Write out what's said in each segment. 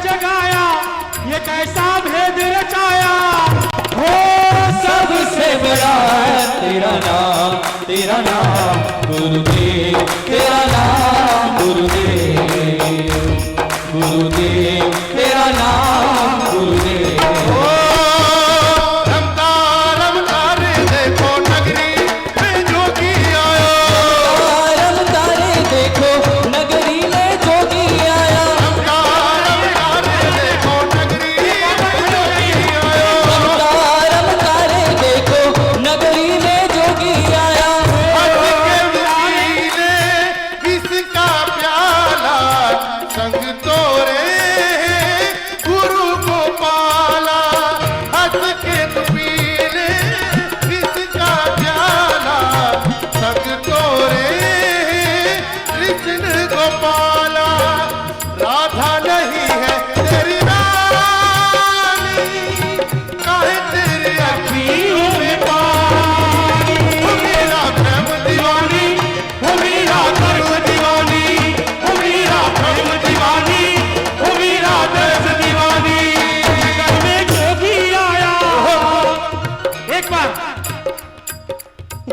जगाया, ये कैसा भेद रचाया हो। सबसे बड़ा तेरा नाम गुरुदेव, तेरा नाम गुरुदेव, गुरुदेव तेरा नाम गुरुदेव।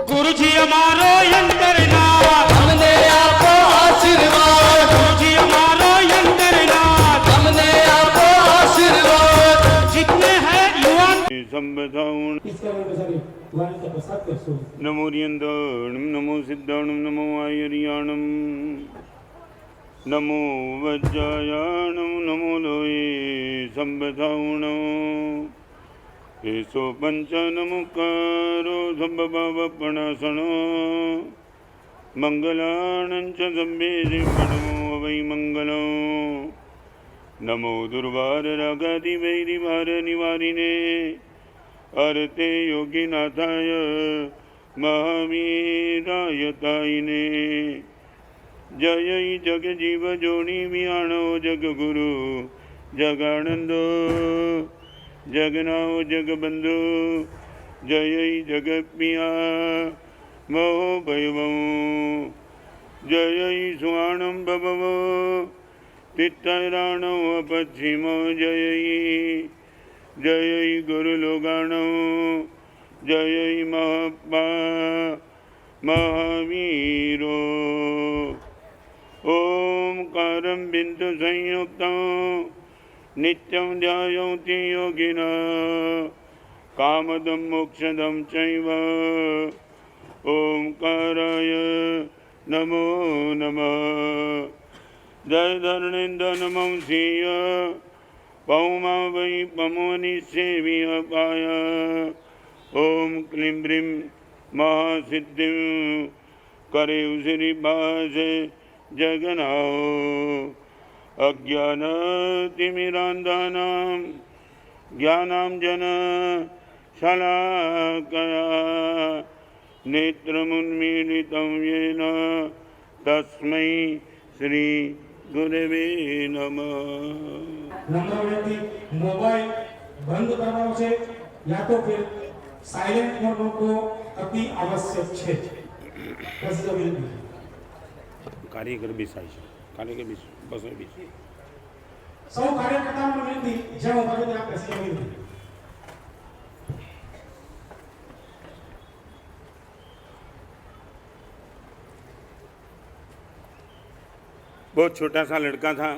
गुरु जी हमारो यंत्रनाथ, हमने आपको आशीर्वाद। गुरु जी हमारो यंत्रनाथ, हमने आपको आशीर्वाद। जितने हैं युवा संबधाउण नमो रियंदाणम नमो सिद्धाणम नमो आयरियाणम नमो वज्रायाणम नमो लोये संबधाउण एसो पंचनमुकारो संभवपणासनो मंगलाणंच संवेदे नमो वै मंगलो नमो दुर्वार रागादि वैरिवार निवारिणे अर्ते योगिनाथाय महावीराय तायिने जय जग जीव जोनी वियाणो जग गुरु जगानंदो जगनाओ जगबंधु जय जगपिया मोह भैवो जय सुवाणम भवो तित्तराणो अपच्छिमो जय जय गुरुलोगाणो जय महात्मा महावीरो ओंकारं बिंदु संयुक्तं नित्यं ध्यायन्ति योगिनः कामदं मोक्षदं चैव ओंकाराय नमो नमः जय धरणेन्द्र नमः श्रीय पौमा वै पमोनिसेव्य पाय ओम क्लीं ब्रीं महासिद्धिं करे श्रीभाष जगन्नाथ अज्ञानतिमिरान्धानां ज्ञानाञ्जन शलाकया नेत्रमुन्मीलितं येन तस्मै श्री गुरवे नमः। नंबर विनती, मोबाइल बंद करवानो छे या तो फिर साइलेंट मोड को अति आवश्यक छे। बस विनती कार्यकर बेसाय છે કાર્યકર બસો 20 सौ कार्यकर्ताओं विनती जय उपाधि आप कैसे विनती बहुत छोटा सा लड़का था,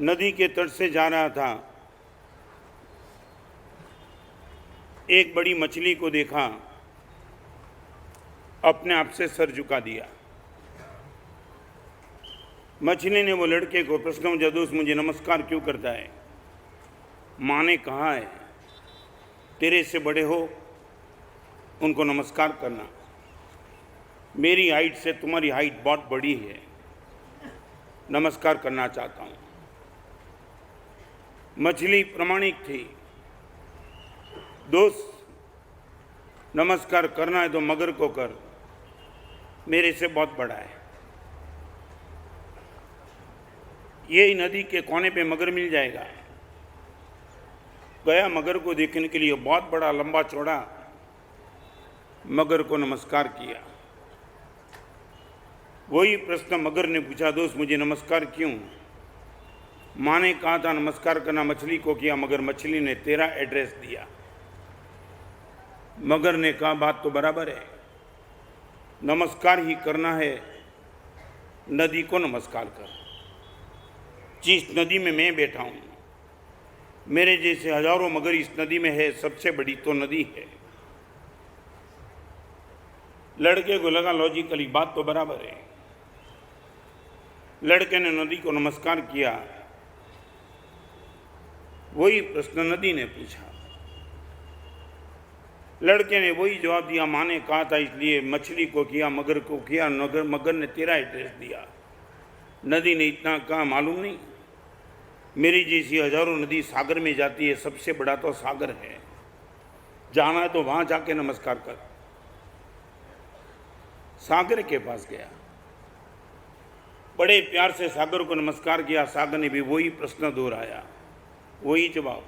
नदी के तट से जा रहा था। एक बड़ी मछली को देखा, अपने आप से सर झुका दिया। मछली ने वो लड़के को प्रश्न जदोस मुझे नमस्कार क्यों करता है? माँ ने कहा है तेरे से बड़े हो उनको नमस्कार करना, मेरी हाइट से तुम्हारी हाइट बहुत बड़ी है, नमस्कार करना चाहता हूँ। मछली प्रामाणिक थी, दोस्त नमस्कार करना है तो मगर को कर, मेरे से बहुत बड़ा है। यही नदी के कोने पे मगर मिल जाएगा। गया मगर को देखने के लिए, बहुत बड़ा लंबा चौड़ा, मगर को नमस्कार किया। वही प्रश्न मगर ने पूछा, दोस्त मुझे नमस्कार क्यों? माँ ने कहा था नमस्कार करना मछली को किया, मगर मछली ने तेरा एड्रेस दिया। मगर ने कहा बात तो बराबर है, नमस्कार ही करना है, नदी को नमस्कार कर। जिस नदी में मैं बैठा हूं, मेरे जैसे हजारों मगर इस नदी में है, सबसे बड़ी तो नदी है। लड़के को लगा लॉजिकली बात तो बराबर है। लड़के ने नदी को नमस्कार किया। वही प्रश्न नदी ने पूछा, लड़के ने वही जवाब दिया, माँ ने कहा था इसलिए मछली को किया, मगर को किया, मगर ने तेरा एड्रेस दिया। नदी ने इतना कहा, मालूम नहीं, मेरी जैसी हजारों नदी सागर में जाती है, सबसे बड़ा तो सागर है, जाना है तो वहां जाके नमस्कार कर। सागर के पास गया, बड़े प्यार से सागर को नमस्कार किया। सागर ने भी वही प्रश्न दोहराया, वही जवाब।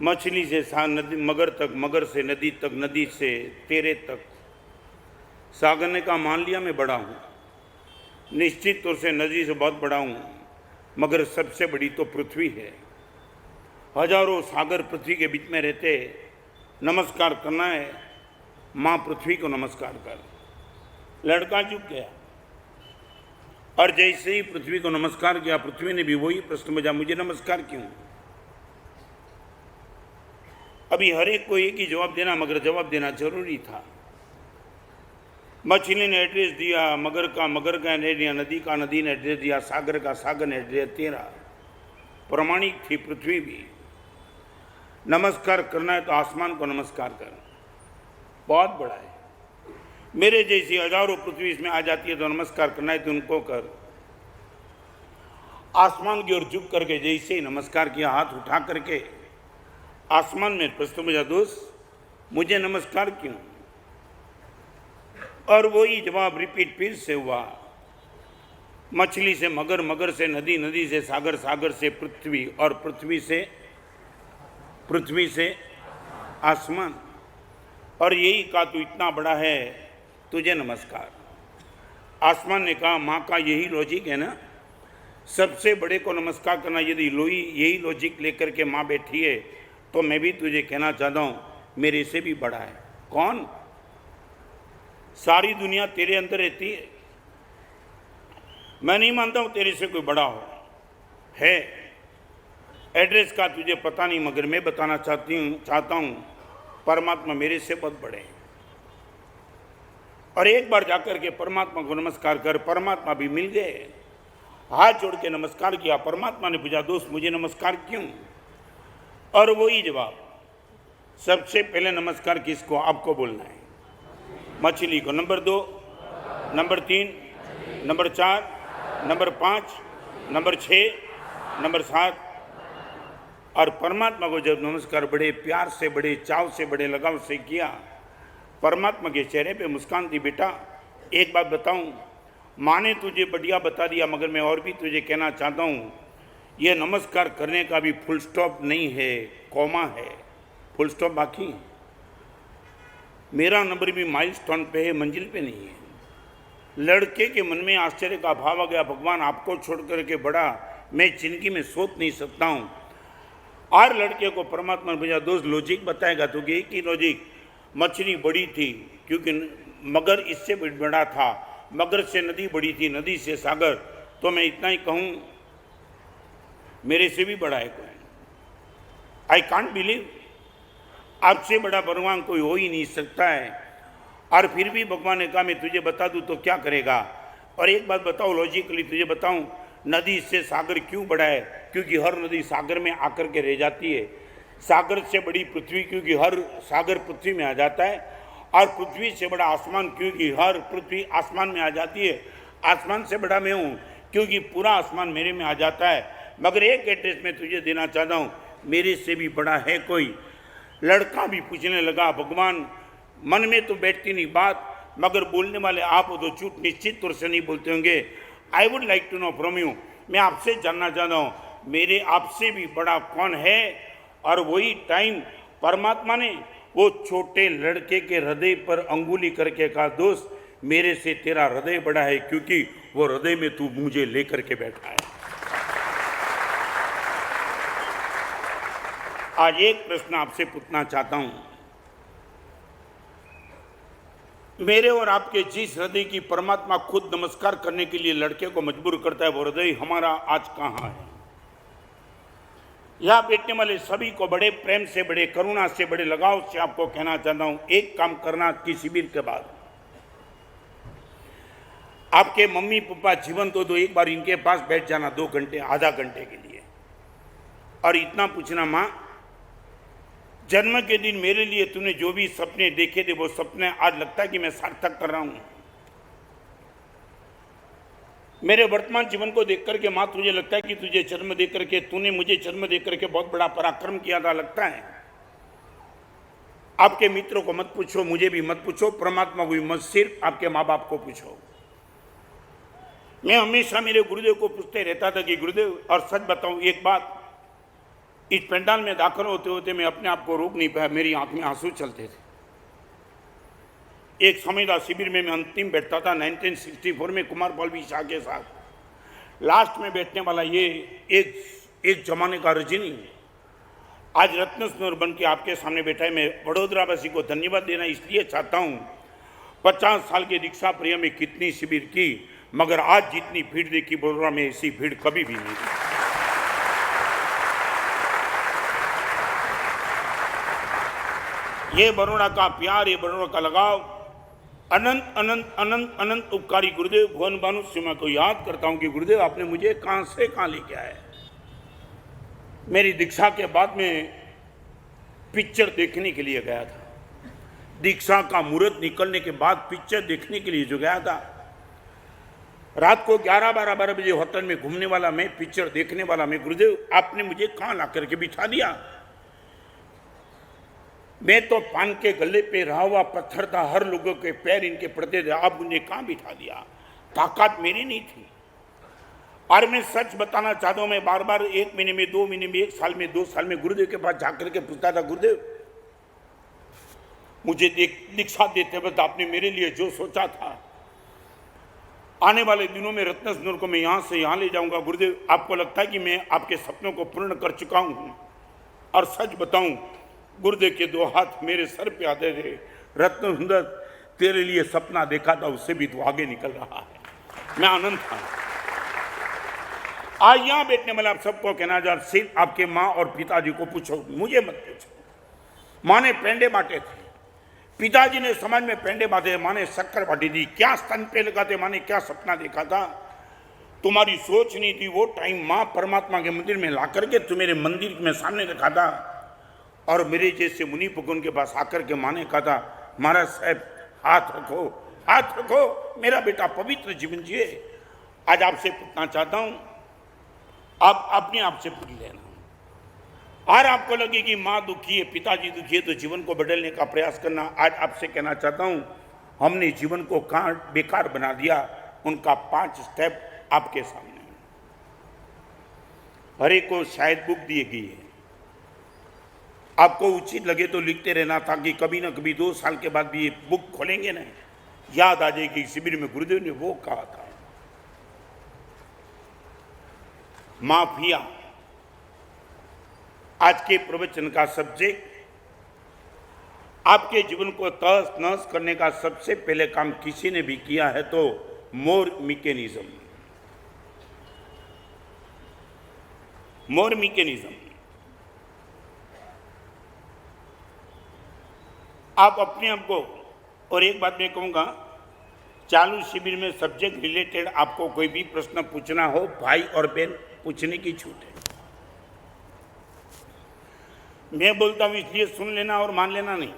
मछली से नदी मगर तक, मगर से नदी तक, नदी से तेरे तक। सागर ने कहा मान लिया मैं बड़ा हूं, निश्चित तौर से नदी से बहुत बड़ा हूं, मगर सबसे बड़ी तो पृथ्वी है। हजारों सागर पृथ्वी के बीच में रहते, नमस्कार करना है, मां पृथ्वी को नमस्कार कर। लड़का चुप गया, और जैसे ही पृथ्वी को नमस्कार किया, पृथ्वी ने भी वही प्रश्न पूछा, मुझे नमस्कार क्यों? अभी हर एक को एक ही जवाब देना, मगर जवाब देना जरूरी था। मछली ने एड्रेस दिया, मगर का एड्रेस दिया, नदी का नदी ने एड्रेस दिया, सागर का सागर ने एड्रेस तेरा। प्रमाणिक थी पृथ्वी भी। नमस्कार करना है तो आसमान को नमस्कार कर, बहुत बड़ा है। मेरे जैसी हजारों पृथ्वी इसमें आ जाती है तो नमस्कार करना है तो उनको कर। आसमान की ओर झुक करके जैसे ही नमस्कार किया, हाथ उठा करके आसमान में प्रश्न पूछा, दोस्त मुझे नमस्कार क्यों? और वही जवाब रिपीट फिर से हुआ। मछली से मगर, मगर से नदी, नदी से सागर, सागर से पृथ्वी, और पृथ्वी से आसमान। और यही कहा तू इतना बड़ा है, तुझे नमस्कार। आसमान ने कहा माँ का यही लॉजिक है ना, सबसे बड़े को नमस्कार करना। यदि यही लॉजिक लेकर के माँ बैठी है तो मैं भी तुझे कहना चाहता हूँ, मेरे से भी बड़ा है। कौन? सारी दुनिया तेरे अंदर रहती है। मैं नहीं मानता हूँ तेरे से कोई बड़ा हो। है, एड्रेस का तुझे पता नहीं, मगर मैं बताना चाहता हूँ परमात्मा मेरे से बहुत बड़े हैं। और एक बार जाकर के परमात्मा को नमस्कार कर। परमात्मा भी मिल गए, हाथ जोड़ के नमस्कार किया। परमात्मा ने पूछा, दोस्त मुझे नमस्कार क्यों? और वही जवाब, सबसे पहले नमस्कार किसको? आपको बोलना है। मछली को number 2, number 3, number 4, number 5, number 6, number 7। और परमात्मा को जब नमस्कार बड़े प्यार से, बड़े चाव से, बड़े लगाव से किया, परमात्मा के चेहरे पे मुस्कान थी। बेटा एक बात बताऊं, माँ ने तुझे बढ़िया बता दिया, मगर मैं और भी तुझे कहना चाहता हूँ, ये नमस्कार करने का भी फुल स्टॉप नहीं है, कॉमा है, फुल स्टॉप बाकी है। मेरा नंबर भी माइलस्टोन पे है, मंजिल पे नहीं है। लड़के के मन में आश्चर्य का भाव आ गया, भगवान आपको छोड़ करके बड़ा मैं जिंदगी में सोच नहीं सकता हूँ। और लड़के को परमात्मा ने भेजा, दोस्त लॉजिक बताएगा तो एक ही लॉजिक, मछली बड़ी थी क्योंकि मगर इससे बड़ा था, मगर से नदी बड़ी थी, नदी से सागर। तो मैं इतना ही कहूँ, मेरे से भी बड़ा है कोई। आई कांट बिलीव, आपसे बड़ा भगवान कोई हो ही नहीं सकता है। और फिर भी भगवान ने कहा मैं तुझे बता दूं तो क्या करेगा? और एक बात बताओ, लॉजिकली तुझे बताऊं, नदी से सागर क्यों बड़ा है? क्योंकि हर नदी सागर में आकर के रह जाती है। सागर से बड़ी पृथ्वी, क्योंकि हर सागर पृथ्वी में आ जाता है। और पृथ्वी से बड़ा आसमान, क्योंकि हर पृथ्वी आसमान में आ जाती है। आसमान से बड़ा मैं हूँ, क्योंकि पूरा आसमान मेरे में आ जाता है। मगर एक एड्रेस में तुझे देना चाहता हूँ, मेरे से भी बड़ा है कोई? लड़का भी पूछने लगा, भगवान मन में तो बैठती नहीं बात, मगर बोलने वाले आप हो तो झूठ निश्चित तौर से नहीं बोलते होंगे। I would like to know from you, मैं आपसे जानना चाहता हूँ, मेरे आपसे भी बड़ा कौन है? और वही टाइम परमात्मा ने वो छोटे लड़के के हृदय पर अंगुली करके कहा, दोस्त मेरे से तेरा हृदय बड़ा है, क्योंकि वो हृदय में तू मुझे लेकर के बैठा है। आज एक प्रश्न आपसे पूछना चाहता हूं, मेरे और आपके जिस हृदय की परमात्मा खुद नमस्कार करने के लिए लड़के को मजबूर करता है, वो हृदय हमारा आज कहां है? यहां बैठने वाले सभी को बड़े प्रेम से, बड़े करुणा से, बड़े लगाव से आपको कहना चाहता हूं, एक काम करना कि शिविर के बाद आपके मम्मी पापा जीवन तो एक बार इनके पास बैठ जाना 2 घंटे, आधा घंटे के लिए, और इतना पूछना, मां जन्म के दिन मेरे लिए तूने जो भी सपने देखे थे वो सपने आज लगता है कि मैं सार्थक कर रहा हूं। मेरे वर्तमान जीवन को देख करके मां तुझे लगता है कि तुझे जन्म दे करके, तूने मुझे जन्म दे करके बहुत बड़ा पराक्रम किया था, लगता है। आपके मित्रों को मत पूछो, मुझे भी मत पूछो, परमात्मा को भी मत, सिर्फ आपके माँ बाप को पूछो। मैं हमेशा मेरे गुरुदेव को पूछते रहता था कि गुरुदेव, और सच बताऊं एक बात, इस पंडाल में दाखिल होते होते मैं अपने आप को रोक नहीं पाया, मेरी आंख में आंसू चलते थे। एक समय शिविर में मैं अंतिम बैठता था 1964 में कुमार पॉल शाह के साथ, लास्ट में बैठने वाला ये एक जमाने का रजनी आज रत्न स्नोर बन के आपके सामने बैठा है। मैं वडोदरा वासी को धन्यवाद देना इसलिए चाहता हूँ, 50 साल के दीक्षा प्रिय में कितनी शिविर की, मगर आज जितनी भीड़ देखी वडोदरा में ऐसी भीड़ कभी भी नहीं थी। ये बरोड़ा का प्यार, ये बरोड़ा का लगाव, अनंत अनंत अनंत अनंत उपकारी गुरुदेव भुवन भानु सिंह को याद करता हूं कि गुरुदेव आपने मुझे कहां से कहां लेके आए। मेरी दीक्षा के बाद में पिक्चर देखने के लिए गया था, दीक्षा का मुहूर्त निकलने के बाद पिक्चर देखने के लिए जो गया था, रात को 11-12 बजे होटल में घूमने वाला मैं, पिक्चर देखने वाला मैं, गुरुदेव आपने मुझे कहां ला करके बिठा दिया। मैं तो पान के गले पे रहा हुआ पत्थर था, हर लोगों के पैर इनके पड़ते थे, आप मुझे कहां बिठा दिया? ताकत मेरी नहीं थी। और मैं सच बताना चाहता हूं, मैं बार बार 1 महीने में, 2 महीने में, 1 साल में, 2 साल में गुरुदेव के पास जाकर के पूछता था, गुरुदेव मुझे दीक्षा देते वक्त आपने मेरे लिए जो सोचा था, आने वाले दिनों में रत्न सिंदूर को मैं यहां से यहां ले जाऊंगा, गुरुदेव आपको लगता है कि मैं आपके सपनों को पूर्ण कर चुका हूं? और सच बताऊं, गुरुदेव के 2 हाथ मेरे सर पे आते थे, रत्न सुंदर तेरे लिए सपना देखा था, उससे भी तू आगे निकल रहा है। मैं आनंद था। आज यहां बैठने वाले आप सबको कहना चाह, सिर्फ आपके माँ और पिताजी को पूछो, मुझे मत पूछो। माँ ने पेंडे बांटे थे, पिताजी ने समाज में पेंडे बांटे, माँ ने शक्कर बांटी थी। क्या स्तन पे लगाते, माँ ने क्या सपना देखा था? तुम्हारी सोच नहीं थी वो टाइम, माँ परमात्मा के मंदिर में ला करके तुम्हारे मंदिर में सामने रखा था, और मेरे जैसे मुनि पुगुन के पास आकर के माँ ने कहा था, महाराज साहब हाथ रखो, हाथ रखो, मेरा बेटा पवित्र जीवन जिए। आज आपसे पूछना चाहता हूं, आप अपने आप से पूछ लेना। और आपको लगे कि माँ दुखी है, पिताजी दुखी है, तो जीवन को बदलने का प्रयास करना। आज आपसे कहना चाहता हूं, हमने जीवन को कहां बेकार बना दिया, उनका 5 स्टेप आपके सामने। हर एक को शायद बुक दी गई है, आपको उचित लगे तो लिखते रहना, ताकि कभी ना कभी 2 साल के बाद भी ये बुक खोलेंगे ना, याद आ जाएगी शिविर में गुरुदेव ने वो कहा था। माफिया आज के प्रवचन का सब्जेक्ट, आपके जीवन को तहस नहस करने का सबसे पहले काम किसी ने भी किया है तो मोर मैकेनिज्म। मोर मैकेनिज्म आप अपने आप को, और एक बात मैं कहूँगा, चालू शिविर में सब्जेक्ट रिलेटेड आपको कोई भी प्रश्न पूछना हो, भाई और बहन पूछने की छूट है। मैं बोलता हूँ इसलिए सुन लेना और मान लेना नहीं।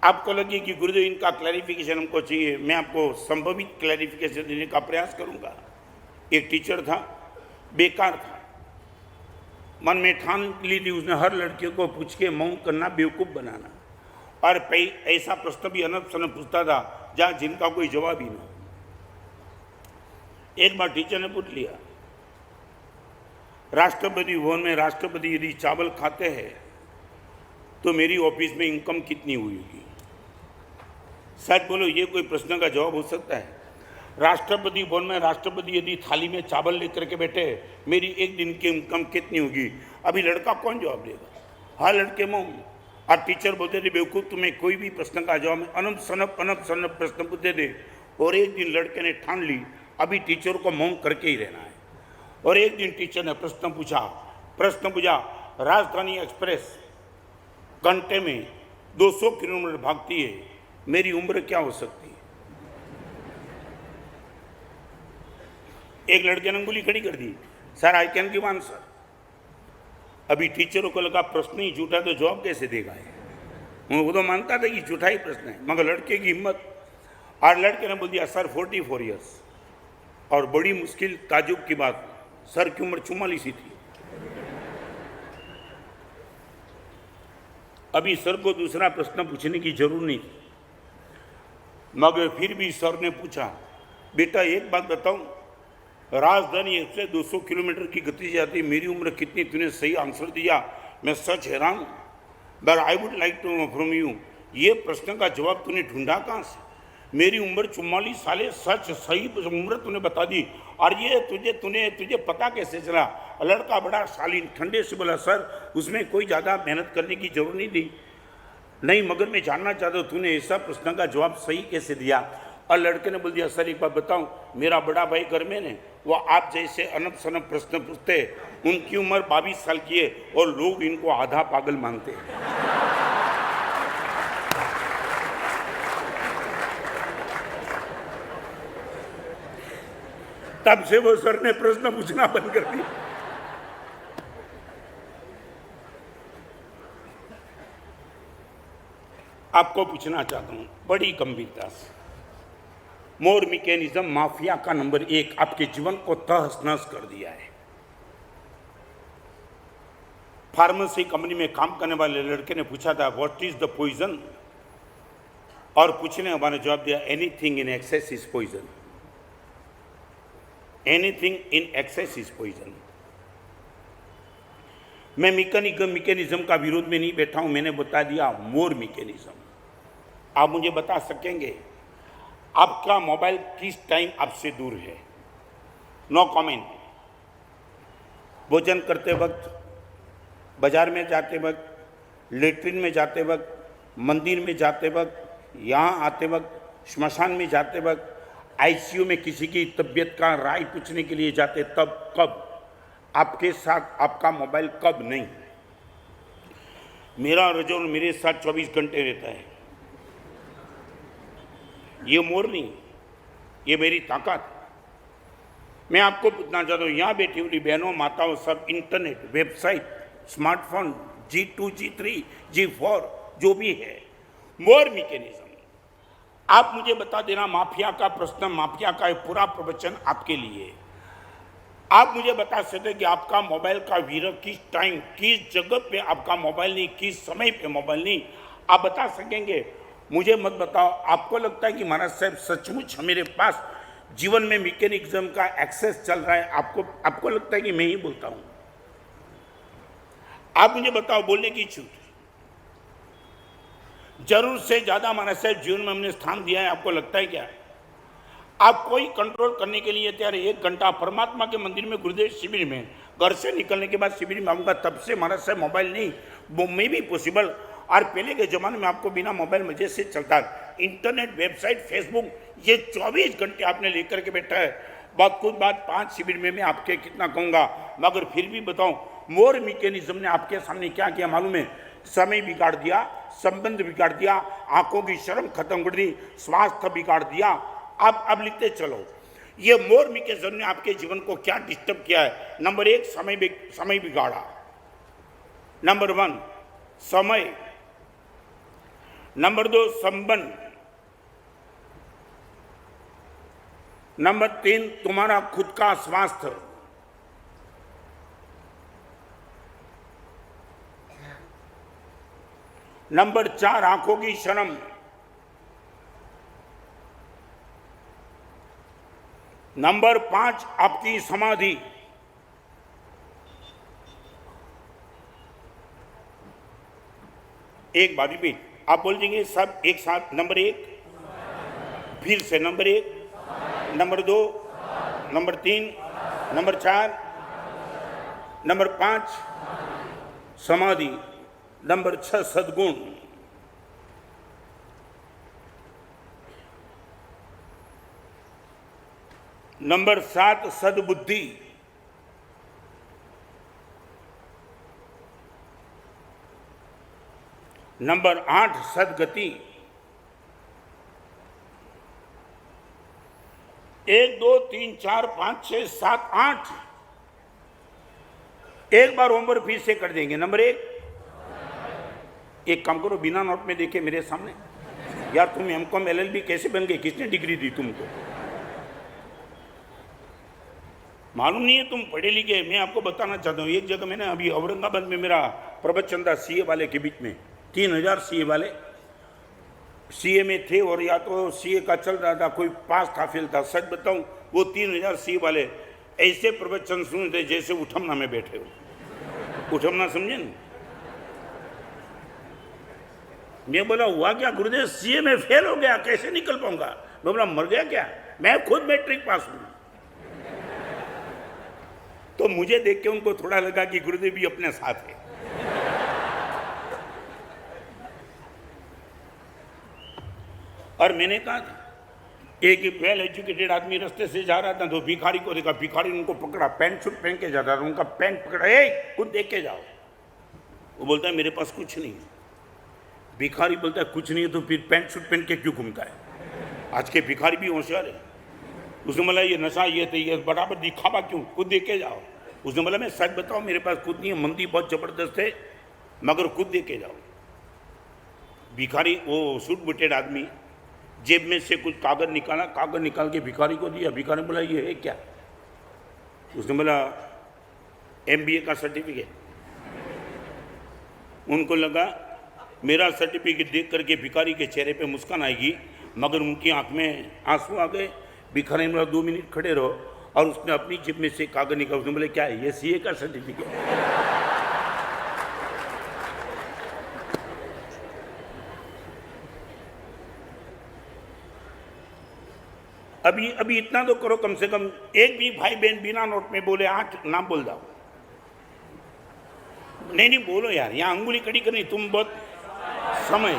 आपको लगे कि गुरुदेव इनका क्लैरिफिकेशन हमको चाहिए, मैं आपको संभवित क्लैरिफिकेशन देने का प्रयास करूँगा। एक टीचर था, बेकार था, मन में ठान ली थी उसने हर लड़कियों को पूछ के मौन करना, बेवकूफ़ बनाना, और ऐसा प्रश्न भी अनब शनब पूछता था जहाँ जिनका कोई जवाब ही ना। एक बार टीचर ने पूछ लिया, राष्ट्रपति भवन में राष्ट्रपति यदि चावल खाते हैं तो मेरी ऑफिस में इनकम कितनी हुई होगी? शायद बोलो ये कोई प्रश्न का जवाब हो सकता है? राष्ट्रपति भवन में राष्ट्रपति यदि थाली में चावल लेकर के बैठे, मेरी एक दिन की इनकम कितनी होगी, अभी लड़का कौन जवाब देगा? हाँ लड़के मुंह। और टीचर बोलते थे बेवकूफ़, तुम्हें कोई भी प्रश्न का जवाब में अनंत सनप प्रश्न पूछते थे। और एक दिन लड़के ने ठान ली अभी टीचर को मौन करके ही रहना है। और एक दिन टीचर ने प्रश्न पूछा, राजधानी एक्सप्रेस घंटे में 200 किलोमीटर भागती है, मेरी उम्र क्या हो सकती है? एक लड़के ने अंगुली खड़ी कर दी, sir I can give answer. अभी टीचरों को लगा प्रश्न ही झूठा तो जवाब कैसे देगा ये? वो तो मानता था कि झूठा ही प्रश्न है, मगर लड़के की हिम्मत। और लड़के ने बोल दिया सर 44 ईयर्स। और बड़ी मुश्किल ताजुब की बात, सर की उम्र 44 ही थी। अभी सर को दूसरा प्रश्न पूछने की जरूरत नहीं, मगर फिर भी सर ने पूछा, बेटा एक बात बताऊं, राजधानी एक्सप्रेस 200 किलोमीटर की गति से जाती, मेरी उम्र कितनी? तूने सही आंसर दिया, मैं सच हैरान हूं। But I would like to know from you, ये प्रश्न का जवाब तूने ढूंढा कहाँ से? मेरी उम्र 44 साल है, सच सही उम्र तूने बता दी, और ये तुझे पता कैसे चला? लड़का बड़ा शालीन ठंडे से बोला, सर उसमें कोई ज़्यादा मेहनत करने की जरूरत नहीं थी। नहीं मगर मैं जानना चाहता हूँ तूने ऐसा प्रश्न का जवाब सही कैसे दिया? और लड़के ने बोल दिया, सर एक बात बताऊं, मेरा बड़ा भाई घर में ने वो आप जैसे अनप शनप प्रश्न पूछते, उनकी उम्र 22 साल की है और लोग इनको आधा पागल मानते हैं। तब से वो सर ने प्रश्न पूछना बंद कर दिया। आपको पूछना चाहता हूं बड़ी गंभीरता से, मोर मैकेनिज्म माफिया का नंबर 1 आपके जीवन को तहस नहस कर दिया है। फार्मेसी कंपनी में काम करने वाले लड़के ने पूछा था व्हाट इज द पॉइजन, और पूछने हमारे जवाब दिया anything in excess is poison. Anything in excess is poison. मैं मैकेनिज्म का विरोध में नहीं बैठा हूं, मैंने बता दिया मोर मैकेनिज्म। आप मुझे बता सकेंगे आपका मोबाइल किस टाइम आपसे दूर है? No comment. भोजन करते वक्त, बाजार में जाते वक्त, लेटरिन में जाते वक्त, मंदिर में जाते वक्त, यहाँ आते वक्त, श्मशान में जाते वक्त, आईसीयू में किसी की तबीयत का राय पूछने के लिए जाते, तब कब आपके साथ आपका मोबाइल कब नहीं? मेरा रजोन मेरे साथ 24 घंटे रहता है। ये मोर नहीं, ये मेरी ताकत। मैं आपको पूछना चाहता हूँ, यहाँ बैठी हुई बहनों माताओं सब internet, website, smartphone G2, G3, G4 जो भी है, मोर मैकेनिज्म। आप मुझे बता देना माफिया का प्रश्न, माफिया का पूरा प्रवचन आपके लिए। आप मुझे बता सकते कि आपका मोबाइल का वीर किस टाइम, किस जगह पे आपका मोबाइल नहीं, किस समय पे मोबाइल नहीं, आप बता सकेंगे? मुझे मत बताओ। आपको लगता है कि महाराज साहब सचमुच मेरे पास जीवन में मैकेनिज्म का एक्सेस चल रहा है? आपको लगता है कि मैं ही बोलता हूं? आप मुझे बताओ, बोलने की छूट। जरूर से ज्यादा महाराज साहब जीवन में हमने स्थान दिया है, आपको लगता है क्या? आप कोई कंट्रोल करने के लिए तैयार 1 घंटा परमात्मा के मंदिर में, गुरुदेव शिविर में, घर से निकलने के बाद शिविर में आऊँगा, तब से महाराज साहब मोबाइल नहीं, वो में भी पॉसिबल। और पहले के ज़माने में आपको बिना मोबाइल मजे से चलता है। इंटरनेट, वेबसाइट, फेसबुक, ये 24 घंटे आपने लेकर के बैठा है। बात 5 शिविर में मैं आपके कितना कहूँगा, मगर फिर भी बताऊँ, मोर मैकेनिज्म ने आपके सामने क्या किया मालूम है? समय बिगाड़ दिया, संबंध बिगाड़ दिया, आंखों की शर्म खत्म कर दी, स्वास्थ्य बिगाड़ दिया। अब लिखते चलो, ये मोर मैकेनिज्म ने आपके जीवन को क्या डिस्टर्ब किया है? नंबर 1 समय बिगाड़ा। नंबर 1 समय। नंबर 2 संबंध। नंबर 3 तुम्हारा खुद का स्वास्थ्य। नंबर 4 आंखों की शर्म। नंबर 5 आपकी समाधि। एक बारी भी आप बोल देंगे सब एक साथ। नंबर 1 फिर से number 1, number 2, number 3, number 4, number 5 समाधि, नंबर 6 सद्गुण, नंबर 7 सद्बुद्धि, नंबर 8 सद्गति। 1 2 3 4 5 6 7 8। एक बार होमवर्क फिर से कर देंगे। नंबर 1, एक काम करो, बिना नोट में देखे मेरे सामने, यार तुम एमकॉम एलएलबी कैसे बन गए, किसने डिग्री दी तुमको? मालूम नहीं है तुम पढ़े लिखे। मैं आपको बताना चाहता हूँ, एक जगह मैंने अभी औरंगाबाद में मेरा प्रवचन था सीए वाले के बीच में, 3000 सीए वाले सीए में थे, और या तो सीए का चल रहा था, कोई पास था फेल था। सच बताऊं, वो 3000 सीए वाले ऐसे प्रवचन सुनते जैसे उठमना में बैठे हो। उठमना समझे ना? मैं बोला हुआ क्या गुरुदेव, सीए में फेल हो गया, कैसे निकल पाऊंगा? मैं बोला मर गया क्या, मैं खुद मैट्रिक पास हूं। तो मुझे देख के उनको थोड़ा लगा कि गुरुदेव भी अपने साथ है। और मैंने कहा एक वेल एजुकेटेड आदमी रास्ते से जा रहा था, तो भिखारी को देखा, भिखारी ने उनको पकड़ा, पैंट शूट पहन के जाता था, उनका पैंट पकड़ा, ए कुछ देख के जाओ। वो बोलता है मेरे पास कुछ नहीं है। भिखारी बोलता है कुछ नहीं है तो फिर पैंट शूट पहन के क्यों घूमता है? आज के भिखारी भी होशियार है। उसने बोला ये नशा ये थे, ये बराबर दिखावा क्यों, खुद देख के जाओ। उसने बोला मैं सच बताऊं, मेरे पास खुद नहीं है, मंदी बहुत जबरदस्त है, मगर खुद देख के जाओ। भिखारी वो सूट बूटेड आदमी जेब में से कुछ कागज निकाला, कागज निकाल के भिखारी को दिया। भिखारी बोला ये है क्या? उसने बोला एमबीए का सर्टिफिकेट। उनको लगा मेरा सर्टिफिकेट देख करके भिखारी के चेहरे पे मुस्कान आएगी, मगर उनकी आंख में आंसू आ गए। भिखारी ने बोला 2 मिनट खड़े रहो, और उसने अपनी जेब में से कागज निकाला। उसने बोले क्या है? ये सीए का सर्टिफिकेट। अभी इतना तो करो, कम से कम एक भी भाई बहन बिना नोट में बोले 8 नाम बोल जाओ। नहीं बोलो यार, यहाँ अंगुली कड़ी करनी, तुम बहुत समय।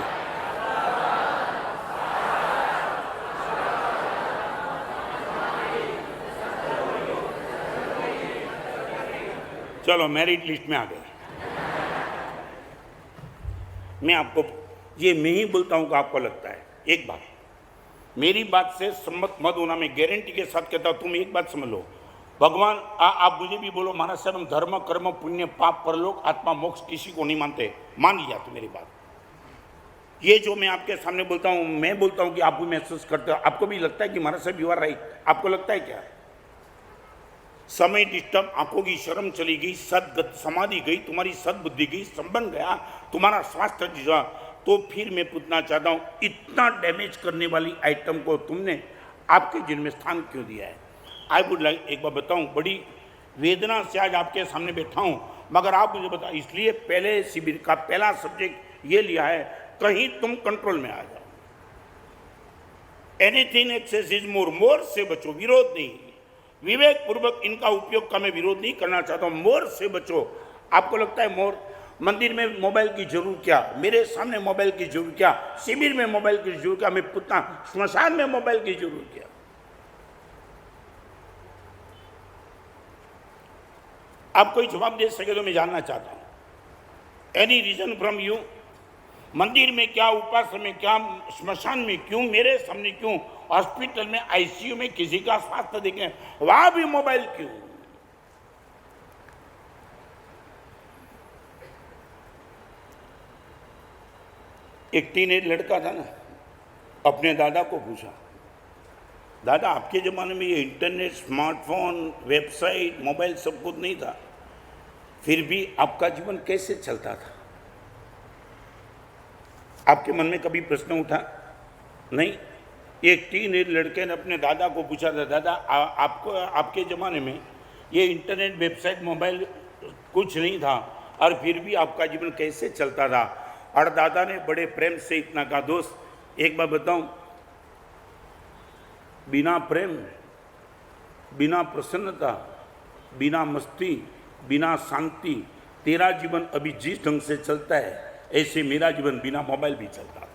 चलो मेरिट लिस्ट में आ गए। मैं आपको ये मैं ही बोलता हूं कि आपको लगता है। एक बात मेरी बात से सम्मत मत होना, मैं गारंटी के साथ कहता हूं। तुम एक बात समझ लो, भगवान आप मुझे भी बोलो महाराज साहब, हम धर्म कर्म पुण्य पाप परलोक आत्मा मोक्ष किसी को नहीं मानते, मान लिया तो मेरी बात। ये जो मैं आपके सामने बोलता हूं, मैं बोलता हूं कि आप भी महसूस करते हो, आपको भी लगता है कि महाराज साहब यू आर राइट। आपको लगता है क्या? समय डिस्टर्ब, आंखों की शर्म चली गई, सदगत समाधि गई, तुम्हारी सदबुद्धि गई, संबंध गया, तुम्हारा स्वास्थ्य दिशा। तो फिर मैं पूछना चाहता हूं, इतना डैमेज करने वाली आइटम को तुमने आपके जीवन में स्थान क्यों दिया है? आई वुड लाइक, एक बार बताऊं, बड़ी वेदना से आज आपके सामने बैठा हूं, मगर आप मुझे बताओ, इसलिए पहले शिविर का पहला सब्जेक्ट ये लिया है, कहीं तुम कंट्रोल में आ जाओ। एनीथिंग एक्सेस इज मोर, मोर से बचो, विरोध नहीं। विवेक पूर्वक इनका उपयोग का मैं विरोध नहीं करना चाहता हूं, मोर से बचो। आपको लगता है मोर, मंदिर में मोबाइल की जरूरत क्या, मेरे सामने मोबाइल की जरूरत क्या, शिविर में मोबाइल की जरूरत क्या, मैं पूछता स्मशान में मोबाइल की जरूरत क्या? आप कोई जवाब दे सके तो मैं जानना चाहता हूं। Any reason from you? मंदिर में क्या, उपासना में क्या, स्मशान में क्यों, मेरे सामने क्यों, हॉस्पिटल में आईसीयू में किसी का स्वास्थ्य देखें वहां भी मोबाइल क्यों? एक टीनेज लड़का था ना, अपने दादा को पूछा, दादा आपके ज़माने में ये इंटरनेट, स्मार्टफोन, वेबसाइट, मोबाइल सब कुछ नहीं था, फिर भी आपका जीवन कैसे चलता था? आपके मन में कभी प्रश्न उठा? नहीं। एक टीनेज लड़के ने अपने दादा को पूछा था, दादा आपको आपके ज़माने में ये इंटरनेट, वेबसाइट, मोबाइल कुछ नहीं था, और फिर भी आपका जीवन कैसे चलता था? और दादा ने बड़े प्रेम से इतना कहा, दोस्त एक बार बताऊं, बिना प्रेम, बिना प्रसन्नता, बिना मस्ती, बिना शांति तेरा जीवन अभी जिस ढंग से चलता है ऐसे मेरा जीवन बिना मोबाइल भी चलता था।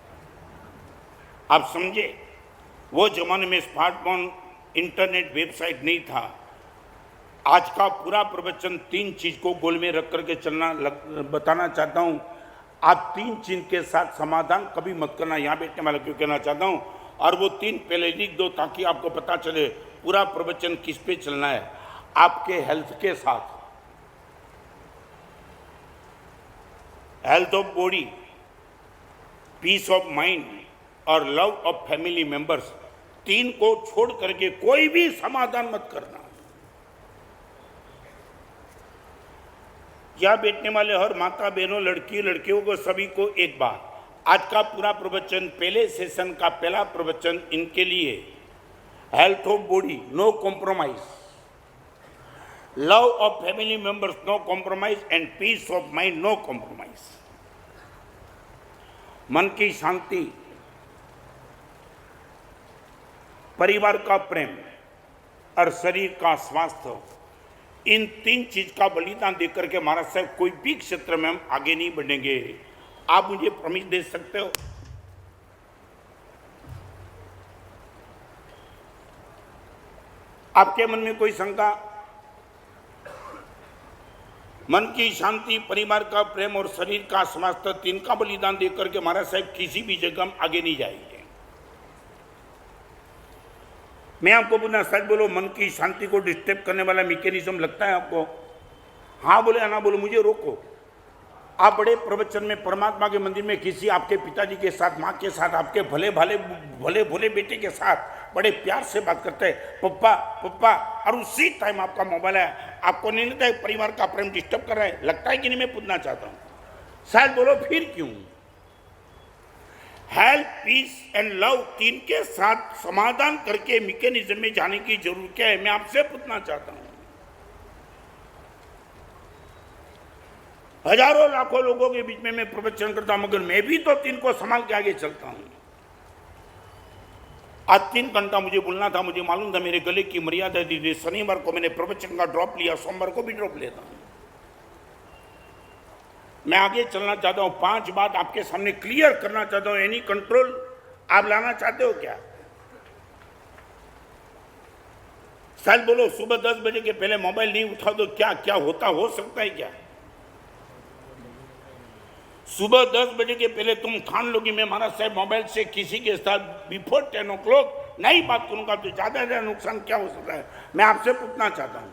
आप समझे, वो जमाने में स्मार्टफोन, इंटरनेट, वेबसाइट नहीं था। आज का पूरा प्रवचन 3 चीज को गोल में रख करके बताना चाहता हूं। आप 3 चीज के साथ समाधान कभी मत करना, यहां बैठने वाला क्यों कहना चाहता हूं। और वो 3 पहले लिख दो ताकि आपको पता चले पूरा प्रवचन किस पे चलना है। आपके हेल्थ के साथ, health of body, peace of mind और लव ऑफ फैमिली मेंबर्स, 3 को छोड़ करके कोई भी समाधान मत करना। यहां बैठने वाले हर माता बहनों, लड़की लड़कियों को सभी को एक बात, आज का पूरा प्रवचन, पहले सेशन का पहला प्रवचन इनके लिए, health of body no compromise, love of family members no compromise and peace of mind no compromise. मन की शांति, परिवार का प्रेम और शरीर का स्वास्थ्य, इन 3 चीज का बलिदान देकर के महाराज साहब कोई भी क्षेत्र में हम आगे नहीं बढ़ेंगे। आप मुझे प्रॉमिस दे सकते हो? आपके मन में कोई शंका? मन की शांति, परिवार का प्रेम और शरीर का स्वास्थ्य, 3 का बलिदान देकर के महाराज साहब किसी भी जगह हम आगे नहीं जाएंगे। मैं आपको बोलना, सच बोलो, मन की शांति को डिस्टर्ब करने वाला मैकेनिज्म लगता है आपको? हाँ बोले, ना बोलो, मुझे रोको। आप बड़े प्रवचन में परमात्मा के मंदिर में किसी आपके पिताजी के साथ, माँ के साथ, आपके भले भोले बेटे के साथ बड़े प्यार से बात करते हैं, पप्पा पप्पा, और उसी टाइम आपका मोबाइल है। आपको नहीं लगता है परिवार का प्रेम डिस्टर्ब कर रहा है? लगता है कि नहीं? मैं पूछना चाहता हूं। शायद बोलो, फिर क्यों? हेल्थ, पीस एंड लव, 3 के साथ समाधान करके मैकेनिज्म में जाने की जरूरत क्या है? मैं आपसे पूछना चाहता हूं। हजारों लाखों लोगों के बीच में मैं प्रवचन करता हूं, मगर मैं भी तो 3 को संभाल के आगे चलता हूं। आज 3 घंटा मुझे बोलना था, मुझे मालूम था मेरे गले की मर्यादा दी। शनिवार को मैंने प्रवचन का ड्रॉप लिया, सोमवार को भी ड्रॉप लेता हूं। मैं आगे चलना चाहता हूं, 5 बात आपके सामने क्लियर करना चाहता हूं। एनी कंट्रोल आप लाना चाहते हो क्या? शायद बोलो, सुबह 10 बजे के पहले मोबाइल नहीं उठा तो क्या क्या होता, हो सकता है क्या? सुबह 10 बजे के पहले तुम ठान लोगी मैं महाराज साहब मोबाइल से किसी के साथ बिफोर 10 o'clock नहीं बात करूंगा, तो ज्यादा नुकसान क्या हो सकता है? मैं आपसे पूछना चाहता हूं।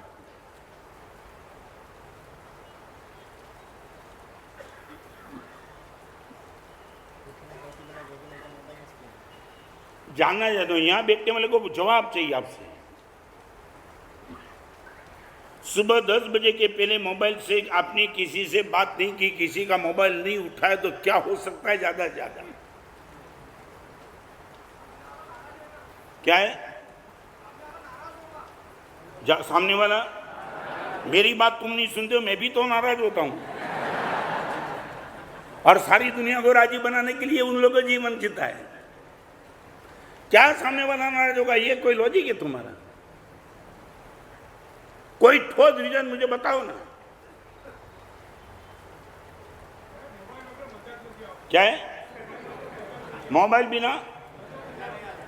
जानना चाहता हूं, यहां बैठने वाले को जवाब चाहिए आपसे। सुबह 10 बजे के पहले मोबाइल से आपने किसी से बात नहीं की, किसी का मोबाइल नहीं उठाया, तो क्या हो सकता है ज्यादा से ज्यादा? क्या है? सामने वाला, मेरी बात तुम नहीं सुनते हो, मैं भी तो नाराज होता हूं। और सारी दुनिया को राजी बनाने के लिए उन लोगों का जीवन जीता है। क्या सामने वाला नाराज होगा? ये कोई लॉजिक है तुम्हारा? कोई ठोस रीजन मुझे बताओ ना। क्या है? मोबाइल बिना?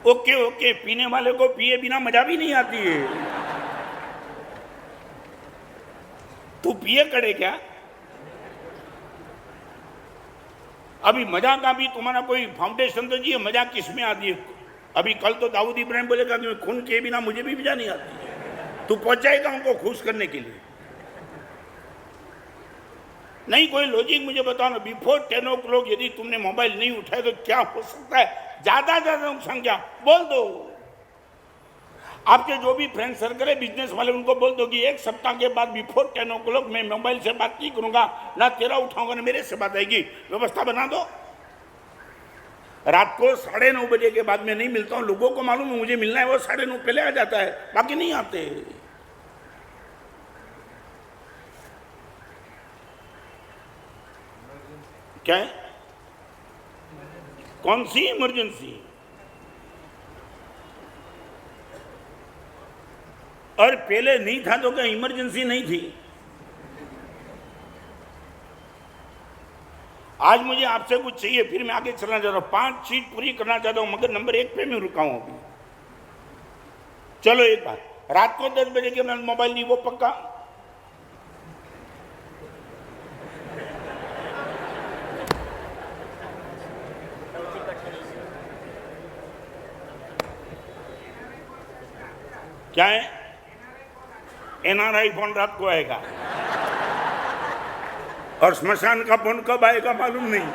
ओके ओके, पीने वाले को पिए बिना मजा भी नहीं आती है। तू पिए करे क्या? अभी मजा का भी तुम्हारा कोई फाउंडेशन तो जी, मजा किस में आती है? अभी कल तो दाऊद इब्राहिम बोलेगा कि खून किए बिना मुझे भी मजा नहीं आती। तू पहुंचाएगा उनको खुश करने के लिए? नहीं, कोई लॉजिक मुझे बताओ ना। बिफोर 10 o'clock यदि तुमने मोबाइल नहीं उठाया तो क्या हो सकता है? ज्यादा नुकसान क्या? बोल दो। आपके जो भी फ्रेंड सर्कल है, बिजनेस वाले, उनको बोल दो कि 1 सप्ताह के बाद बिफोर 10 o'clock मैं मोबाइल से बात नहीं करूंगा, ना तेरा उठाऊंगा ना मेरे से बात आएगी। व्यवस्था बना दो। रात को 9:30 बजे के बाद मैं नहीं मिलता हूं। लोगों को मालूम है मुझे मिलना है, वो 9:30 पहले आ जाता है, बाकी नहीं आते। क्या है? कौन सी इमरजेंसी? और पहले नहीं था तो क्या इमरजेंसी नहीं थी? आज मुझे आपसे कुछ चाहिए, फिर मैं आगे चलना चाहता हूं, 5 चीज पूरी करना चाहता हूं, मगर नंबर 1 पे मैं रुका हूं अभी। चलो एक बात, रात को 10 बजे के बाद मोबाइल नहीं, वो पक्का? क्या है? एनआरआई फोन रात को आएगा और स्मशान का फोन कब आएगा मालूम नहीं।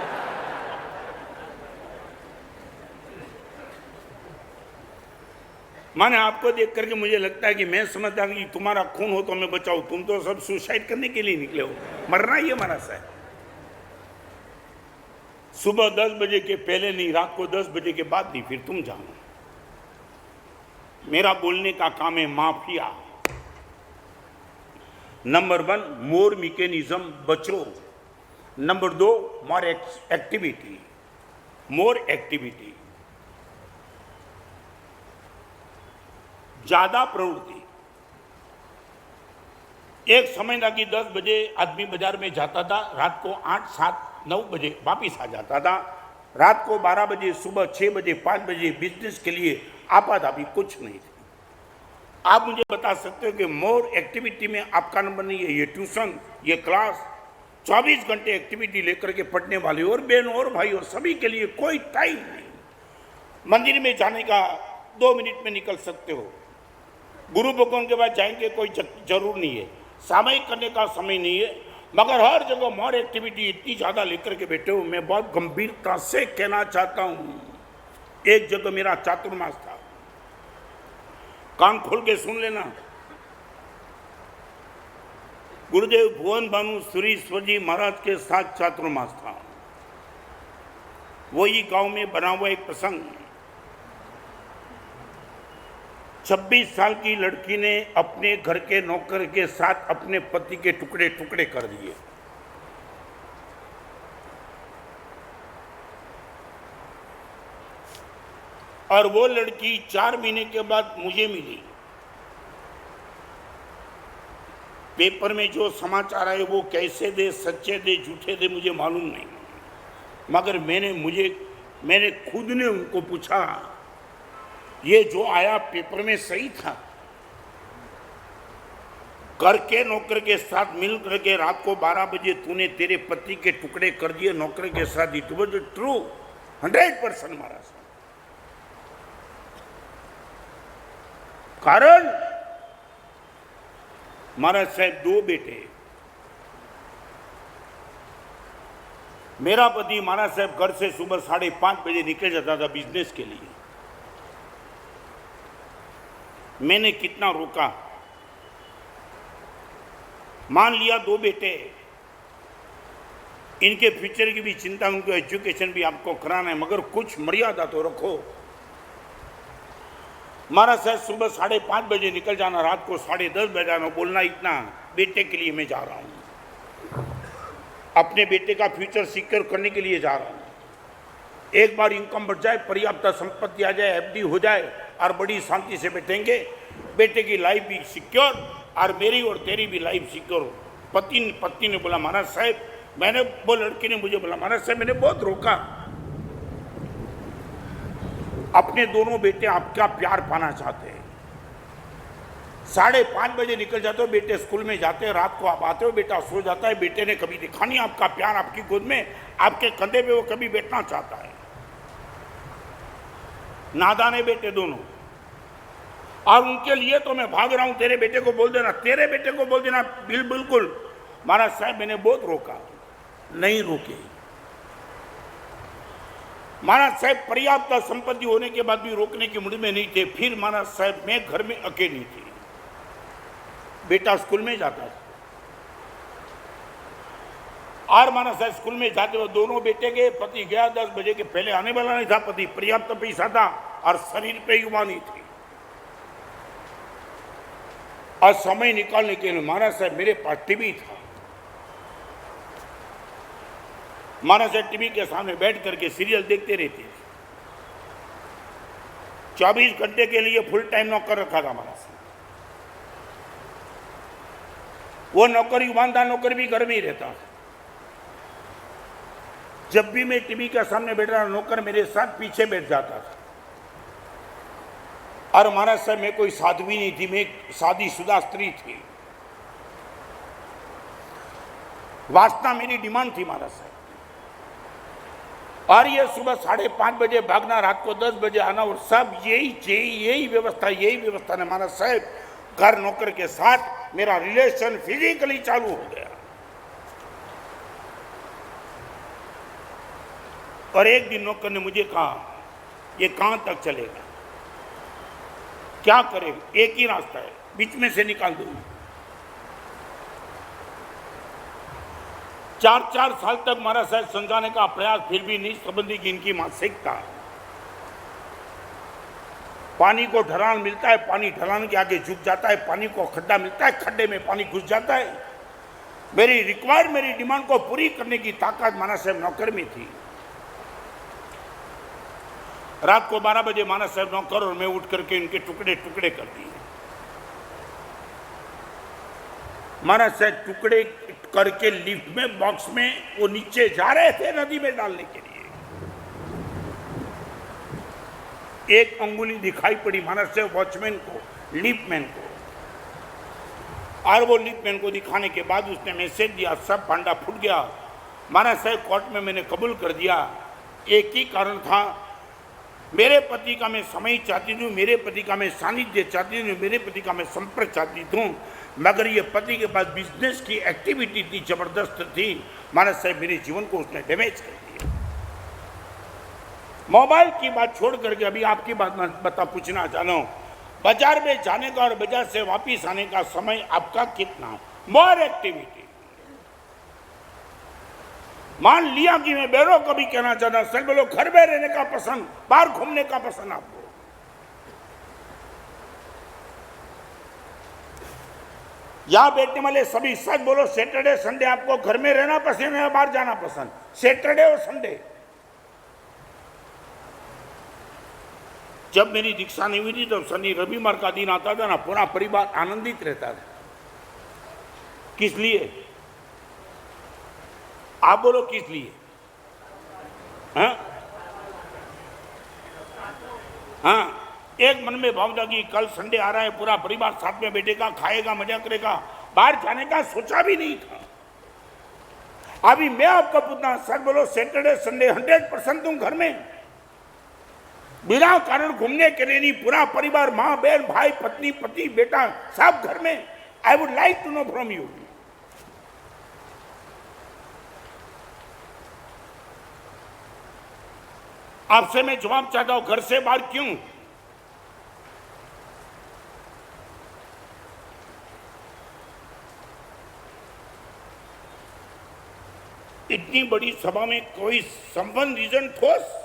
माने आपको देख करके मुझे लगता है कि मैं समझता हूं कि तुम्हारा खून हो तो मैं बचाऊं, तुम तो सब सुसाइड करने के लिए निकले हो, मरना ही है हमारा साहब। सुबह 10 बजे के पहले नहीं, रात को 10 बजे के बाद नहीं, फिर तुम जानो। मेरा बोलने का काम है माफिया। नंबर 1 मोर मैकेनिज्म, बचो। नंबर 2 मोर एक्टिविटी, मोर एक्टिविटी, ज्यादा प्रवृत्ति। एक समय था कि 10 बजे आदमी बाजार में जाता था, रात को 8, 7, 9 बजे वापिस आ जाता था, रात को 12 बजे, सुबह 6 बजे, 5 बजे बिजनेस के लिए आपाधापी कुछ नहीं थी। आप मुझे बता सकते हो कि मोर एक्टिविटी में आपका नंबर नहीं है? ये ट्यूशन, ये क्लास, 24 घंटे एक्टिविटी लेकर के पढ़ने वाले और बहनों और भाइयों सभी के लिए कोई टाइम नहीं। मंदिर में जाने का 2 मिनट में निकल सकते हो, गुरु भगवान के पास जाएंगे कोई जरूर नहीं है, सामयिक करने का समय नहीं है, मगर हर जगह मोर एक्टिविटी इतनी ज्यादा लेकर के बैठे हो। मैं बहुत गंभीरता से कहना चाहता हूं, एक जगह मेरा चातुर्मास था, कान खोल के सुन लेना। गुरुदेव भुवन भानु सुरीश्वर जी महाराज के साथ चातुर्मास था। वही गांव में बना हुआ एक प्रसंग, 26 साल की लड़की ने अपने घर के नौकर के साथ अपने पति के टुकड़े टुकड़े कर दिए। और वो लड़की 4 महीने के बाद मुझे मिली। पेपर में जो समाचार आए वो कैसे दे, सच्चे दे, झूठे दे, मुझे मालूम नहीं, मगर मैंने खुद ने उनको पूछा, ये जो आया पेपर में सही था? घर के नौकर के साथ मिल करके रात को 12 बजे तूने तेरे पति के टुकड़े कर दिए नौकर के साथ, इट वाज ट्रू, 100% महाराज। कारण महाराज साहब 2 बेटे, मेरा पति महाराज साहब घर से सुबह 5:30 बजे निकल जाता था बिजनेस के लिए। मैंने कितना रोका, मान लिया 2 बेटे, इनके फ्यूचर की भी चिंता, उनको एजुकेशन भी आपको कराना है, मगर कुछ मर्यादा तो रखो। महाराज साहब सुबह 5:30 बजे निकल जाना, रात को 10:30 बजे जाना, बोलना इतना, बेटे के लिए मैं जा रहा हूं, अपने बेटे का फ्यूचर सिक्योर करने के लिए जा रहा हूं। एक बार इनकम बढ़ जाए, पर्याप्त संपत्ति आ जाए, एफडी हो जाए और बड़ी शांति से बैठेंगे, बेटे की लाइफ भी सिक्योर और मेरी और तेरी भी लाइफ सिक्योर। पत्नी ने बोला महाराज साहब, वो लड़की ने मुझे बोला महाराज साहब मैंने बहुत रोका, अपने दोनों बेटे आपका प्यार पाना चाहते हैं। 5:30 बजे निकल जाते हो, बेटे स्कूल में जाते हैं, रात को आप आते हो, बेटा सो जाता है, बेटे ने कभी दिखा नहीं आपका प्यार, आपकी गोद में, आपके कंधे पे वो कभी बैठना चाहता है। नादान है बेटे दोनों, और उनके लिए तो मैं भाग रहा हूं, तेरे बेटे को बोल देना, तेरे बेटे को बोल देना। बिल्कुल महाराज साहब मैंने बहुत रोका, नहीं रोके। महाराज साहब पर्याप्त संपत्ति होने के बाद भी रोकने की मूड में नहीं थे। फिर महाराज साहब मैं घर में अकेली थी, बेटा स्कूल में जाता था, और महाराज साहब स्कूल में जाते हुए दोनों बेटे गए, पति गया, 10 बजे के पहले आने वाला नहीं था। पति पर्याप्त पैसा था और शरीर पे युवा नहीं थी, और समय निकालने के लिए महाराज साहब मेरे पास टीवी था। महाराज साहब टीवी के सामने बैठ करके सीरियल देखते रहते थे। 24 घंटे के लिए फुल टाइम नौकर रखा था महाराज साहब। वो नौकर ईमानदार नौकर भी घर में ही रहता। जब भी मैं टीवी के सामने बैठ रहा, नौकर मेरे साथ पीछे बैठ जाता था। और महाराज साहब, मैं कोई साध्वी नहीं थी, मैं एक शादीशुदा स्त्री थी। वासना मेरी डिमांड थी महाराज साहब। और ये सुबह 5:30 बजे भागना, रात को 10 बजे आना, और सब यही व्यवस्था ने महाराज साहब घर नौकर के साथ मेरा रिलेशन फिजिकली चालू हो गया। और एक दिन नौकर ने मुझे कहा, ये कहां तक चलेगा, क्या करेगा, एक ही रास्ता है, बीच में से निकाल दो। 4 साल तक महाराज साहब समझाने का प्रयास, फिर भी नहीं संबंधी की इनकी मानसिकता। पानी को ढलान मिलता है, पानी ढलान के आगे झुक जाता है, पानी को खड्डा मिलता है, खड्डे में पानी घुस जाता है। मेरी डिमांड को पूरी करने की ताकत महाराज साहब नौकर में थी। रात को 12 बजे महाराज साहब नौकर और मैं उठ करके इनके टुकड़े टुकड़े कर दिए। महाराज साहब टुकड़े करके लिफ्ट में, बॉक्स में वो नीचे जा रहे थे नदी में डालने के लिए। एक अंगुली दिखाई पड़ी महाराज साहब वॉचमैन को, लिफ्टमैन को। और वो लिफ्टमैन को दिखाने के बाद उसने मैसेज दिया, सब भांडा फूट गया। महाराज साहब कोर्ट में मैंने कबूल कर दिया। एक ही कारण था, मेरे पति का मैं समय चाहती थी, मेरे पति का मैं सानिध्य चाहती थी, मेरे पति का मैं संपर्क चाहती थी, मगर ये पति के पास बिजनेस की एक्टिविटी थी, जबरदस्त थी। महाराज साहब मेरे जीवन को उसने डैमेज कर दिया। मोबाइल की बात छोड़ करके अभी आपकी बात मैं पूछना चाह रहा हूँ, बाजार में जाने का और बाजार से वापिस आने का समय आपका कितना? मोर एक्टिविटी। मान लिया कि मैं बैरों को भी कहना चाहता, सर बोलो घर में रहने का पसंद, बाहर घूमने का पसंद आपको? यहां बैठने वाले सभी सच बोलो, सैटरडे संडे आपको घर में रहना पसंद है या बाहर जाना पसंद? सैटरडे और संडे। जब मेरी दीक्षा नहीं हुई थी तब शनि रविवार का दिन आता था ना, पूरा परिवार आनंदित रहता था। किस लिए? आप बोलो किस लिए? हाँ, एक मन में भाव जागी, कल संडे आ रहा है, पूरा परिवार साथ में बैठेगा, खाएगा, मजा करेगा। बाहर जाने का सोचा भी नहीं था। अभी मैं आपको पूछना, सच बोलो सैटरडे संडे 100% तुम घर में, बिना कारण घूमने के लिए नहीं, पूरा परिवार, माँ बहन भाई पत्नी पति बेटा सब घर में। I would like to know from you. आपसे मैं जवाब चाहता हूं, घर से बाहर क्यों? इतनी बड़ी सभा में कोई संबंध रीजन ठोस?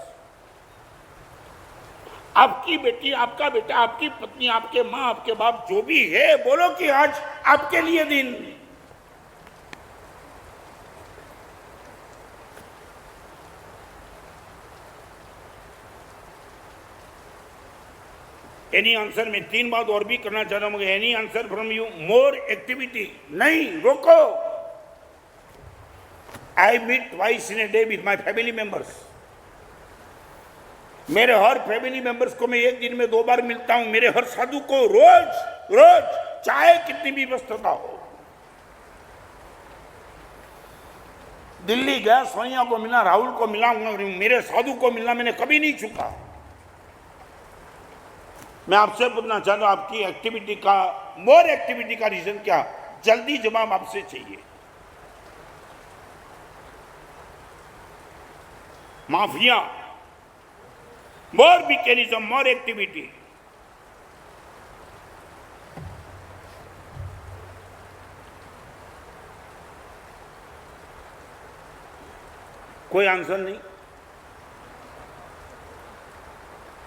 आपकी बेटी, आपका बेटा, आपकी पत्नी, आपके माँ, आपके बाप जो भी है, बोलो कि आज आपके लिए दिन। Any answer? मैं 3 बात और भी करना चाहता हूं, any answer from you? More activity? नहीं, रोको। I meet twice in a day with my family members. मेरे हर फैमिली मेंबर्स को मैं एक दिन में 2 बार मिलता हूं। मेरे हर साधु को रोज चाहे कितनी भी व्यस्तता हो। दिल्ली गया, सोनिया को मिला, राहुल को मिला, मेरे साधु को मिलना मैंने कभी नहीं चुका। मैं आपसे पूछना चाहता हूं, आपकी एक्टिविटी का, मोर एक्टिविटी का रीजन क्या? जल्दी जवाब आपसे चाहिए। माफिया, मोर मैकेनिज्म, मोर एक्टिविटी। कोई आंसर नहीं।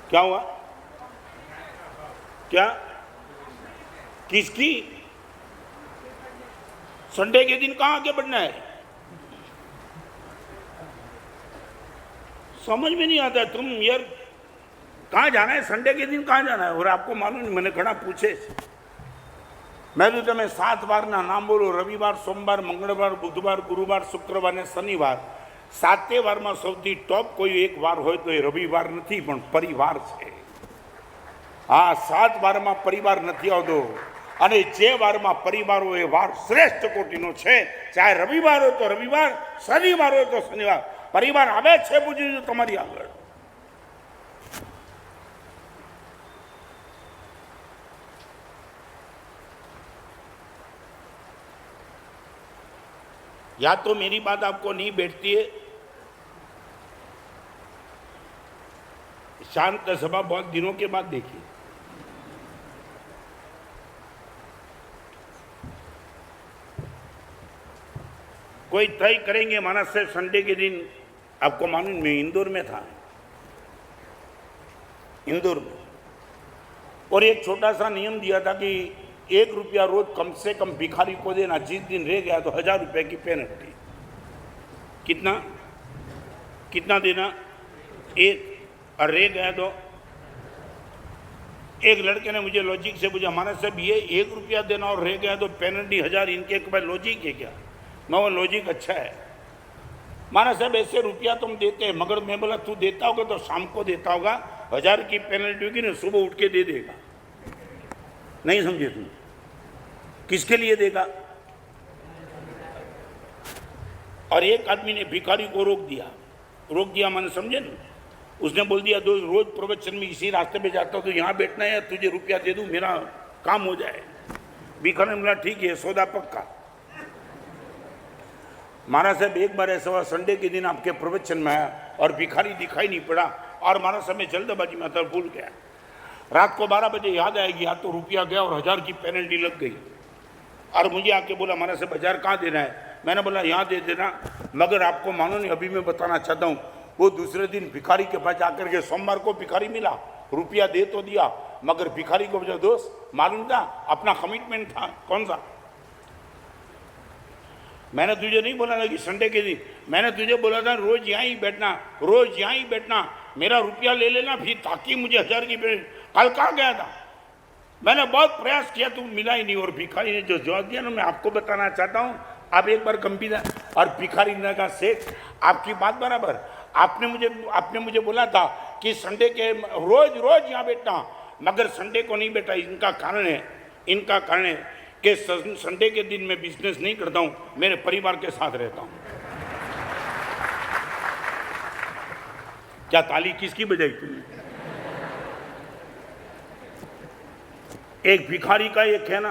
क्या हुआ? क्या? किसकी? संडे के दिन कहां आगे बढ़ना है? समझ में नहीं आता। तुम यार कहां जाना है? संडे के दिन कहां जाना है? और आपको मालूम नहीं, मैंने घना पूछे, मैं तो તમે 7 વારના નામ બોલો, રવિવાર, સોમવાર, મંગળવાર, બુધવાર, ગુરુવાર, શુક્રવાર ને શનિવાર. 7 વારમાં સૌથી ટોપ કોઈ એક વાર હોય તો એ રવિવાર નથી પણ પરિવાર છે. હા, 7 વારમાં પરિવાર નથી આવતો અને જે વારમાં પરિવાર હોય એ વાર શ્રેષ્ઠ કોટીનો છે. ચાહે રવિવાર હોય તો રવિવાર, શનિવાર હોય તો શનિવાર. પરિવાર આવે છે પૂછ્યું તમારી આગળ. या तो मेरी बात आपको नहीं बैठती है, शांत सभा बहुत दिनों के बाद देखी. कोई तय करेंगे माना से संडे के दिन. आपको मालूम मैं इंदौर में था, इंदौर में, और एक छोटा सा नियम दिया था कि 1 रुपया रोज कम से कम भिखारी को देना. जिस दिन रह गया तो 1000 रुपए की पेनल्टी. कितना कितना देना? 1. और रह गया तो एक लड़के ने मुझे लॉजिक से पूछा, हमारा साहब ये 1 रुपया देना और रह गया तो पेनल्टी 1000, इनके के पास लॉजिक है क्या? मैं वो लॉजिक अच्छा है. माना साहब ऐसे रुपया तुम देते हैं, मगर मैं बोला तू देता होगा तो शाम को देता होगा. 1000 की पेनल्टी होगी ना, सुबह उठ के दे देगा. नहीं समझे तुम? किसके लिए देगा? और एक आदमी ने भिखारी को रोक दिया मैंने समझे ना. उसने बोल दिया रोज प्रवचन में इसी रास्ते पे जाता हूं तो यहाँ बैठना है, तुझे रुपया दे दूं, मेरा काम हो जाए. भिखारी ने बोला ठीक है, सौदा पक्का. महाराज साहब एक बार ऐसा हुआ, संडे के दिन आपके प्रवचन में आया और भिखारी दिखाई नहीं पड़ा और महाराज साहब में जल्दबाजी में था, भूल गया. रात को 12 बजे याद आएगी, या तो रुपया गया और 1000 की पेनल्टी लग गई. और मुझे आके बोला महाराज साहब 1000 कहाँ देना है? मैंने बोला यहाँ दे देना. मगर आपको मानो नहीं, अभी मैं बताना चाहता हूँ, वो दूसरे दिन भिखारी के पास जाकर के, सोमवार को भिखारी मिला, रुपया दे तो दिया, मगर भिखारी को बोला दोस्त मालूम था अपना कमिटमेंट था. कौन सा? मैंने तुझे नहीं बोला था कि संडे के दिन, मैंने तुझे बोला था रोज यहाँ ही बैठना, रोज यहाँ ही बैठना, मेरा रुपया ले लेना फिर, ताकि मुझे 1000 की पेनल्टी. कल कहाँ गया था? मैंने बहुत प्रयास किया, तू मिला ही नहीं. और भिखारी ने जो जवाब दिया ना, मैं आपको बताना चाहता हूँ, आप एक बार गंभीर. और भिखारी ने कहा सेठ आपकी बात बराबर, आपने मुझे बोला था कि संडे के रोज यहाँ बैठना, मगर संडे को नहीं बैठा. इनका कारण है कि संडे के दिन मैं बिजनेस नहीं करता हूँ, मेरे परिवार के साथ रहता हूँ. क्या ताली किसकी बजाई तुमने? एक भिखारी का ये कहना,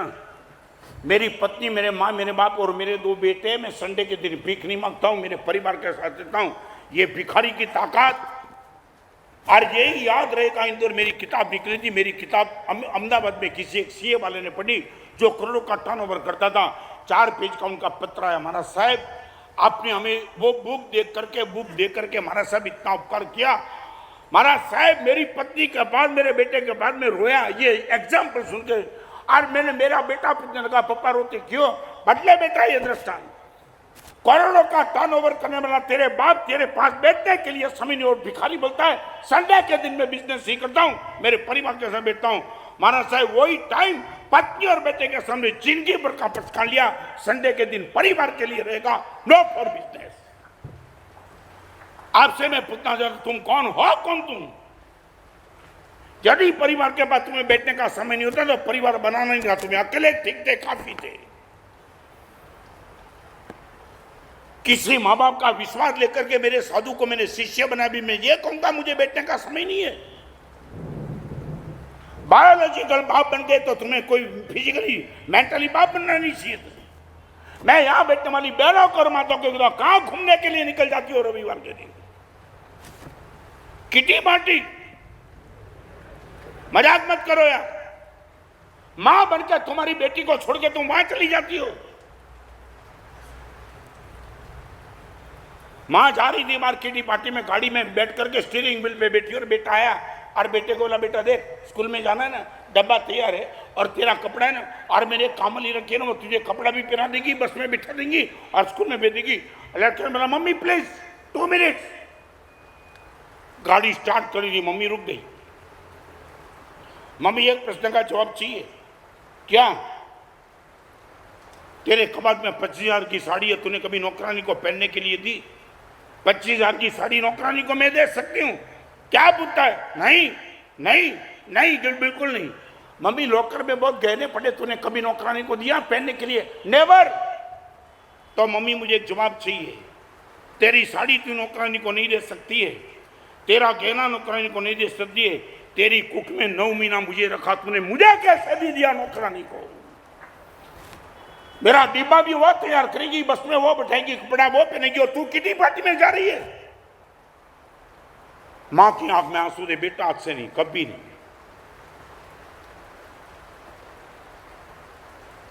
मेरी पत्नी, मेरे माँ, मेरे बाप और मेरे 2 बेटे, मैं संडे के दिन भीख नहीं मांगता हूँ, मेरे परिवार के साथ रहता हूँ. ये भिखारी की ताकत. और यही याद रहेगा. इंदौर मेरी किताब निकली थी, मेरी किताब अहमदाबाद में किसी एक सीए वाले ने पढ़ी जो करोड़ों का टर्नओवर करता था. 4 पेज का उनका पत्र आया, महाराज साहब आपने हमें वो बुक दे करके महाराज साहब इतना उपकार किया. महाराज साहब मेरी पत्नी के बाद, मेरे बेटे के बाद में रोया, ये एग्जाम्पल सुन के. और मैंने, मेरा बेटा पूछने लगा पापा रोते क्यों? बदले बेटा ये दृष्टान, करोड़ों का टर्नओवर करने वाला तेरे बाप तेरे पास बैठने के लिए समय नहीं. और भिखारी बोलता है संडे के दिन मैं बिजनेस ही करता हूँ, मेरे परिवार के साथ बैठता हूँ. महाराज साहब वही टाइम पत्नी और बेटे के सामने जिंदगी भर का पछतान लिया. संडे के दिन परिवार के लिए रहेगा, नो फॉर बिजनेस. आपसे मैं पूछना चाहता, तुम कौन हो? कौन तुम? यदि परिवार के पास तुम्हें बैठने का समय नहीं होता तो परिवार बनाना नहीं था. तुम्हें अकेले ठीक थे, काफी थे. किसी माँ बाप का विश्वास लेकर के मेरे साधु को मैंने शिष्य बना, भी मैं ये कहूंगा मुझे बैठने का समय नहीं है. बायोलॉजिकल बाप बन गए तो तुम्हें कोई फिजिकली मेंटली बाप बनना नहीं चाहिए. मैं यहां बैठने वाली बहनों को और माताओं को कहां घूमने के लिए निकल जाती हो रविवार के दिन? किटी पार्टी, मजाक मत करो यार. मां बनकर तुम्हारी बेटी को छोड़ के तुम वहां चली जाती हो. मां जा रही थी बाहर किटी पार्टी में, गाड़ी में बैठ करके स्टीयरिंग व्हील पे बैठी और बेटा आया और बेटे को बोला बेटा देख स्कूल में जाना है ना, डब्बा तैयार है और तेरा कपड़ा है ना, और मैंने कामली रखी है ना, वो तुझे कपड़ा भी पहना देगी, बस में बिठा देंगी और स्कूल में भेज देगी. लड़के ने बोला मम्मी प्लीज 2 मिनट. गाड़ी स्टार्ट करी थी, मम्मी रुक गई. मम्मी एक प्रश्न का जवाब चाहिए. क्या? तेरे कबाड़ में 25,000 की साड़ी है, तूने कभी नौकरानी को पहनने के लिए दी? 25,000 की साड़ी नौकरानी को मैं दे सकती हूँ? क्या पूछता है? नहीं नहीं नहीं, बिल्कुल नहीं। मम्मी लॉकर में बहुत गहने पड़े, तूने कभी नौकरानी को दिया पहनने के लिए? नेवर। तो मम्मी मुझे एक जवाब चाहिए। तेरी साड़ी तू नौकरानी को नहीं दे सकती है, तेरा गहना नौकरानी को नहीं दे सकती है, तेरी कुक में 9 महीना मुझे रखा, तूने मुझे कैसे भी दिया नौकरानी को? मेरा डिब्बा भी वो तैयार करेगी, बस में वो बैठेगी, कपड़ा वो पहनेगी, और तू किटी पार्टी में जा रही है। मां की आंख में आंसू दे, बेटा आज से नहीं, कभी नहीं।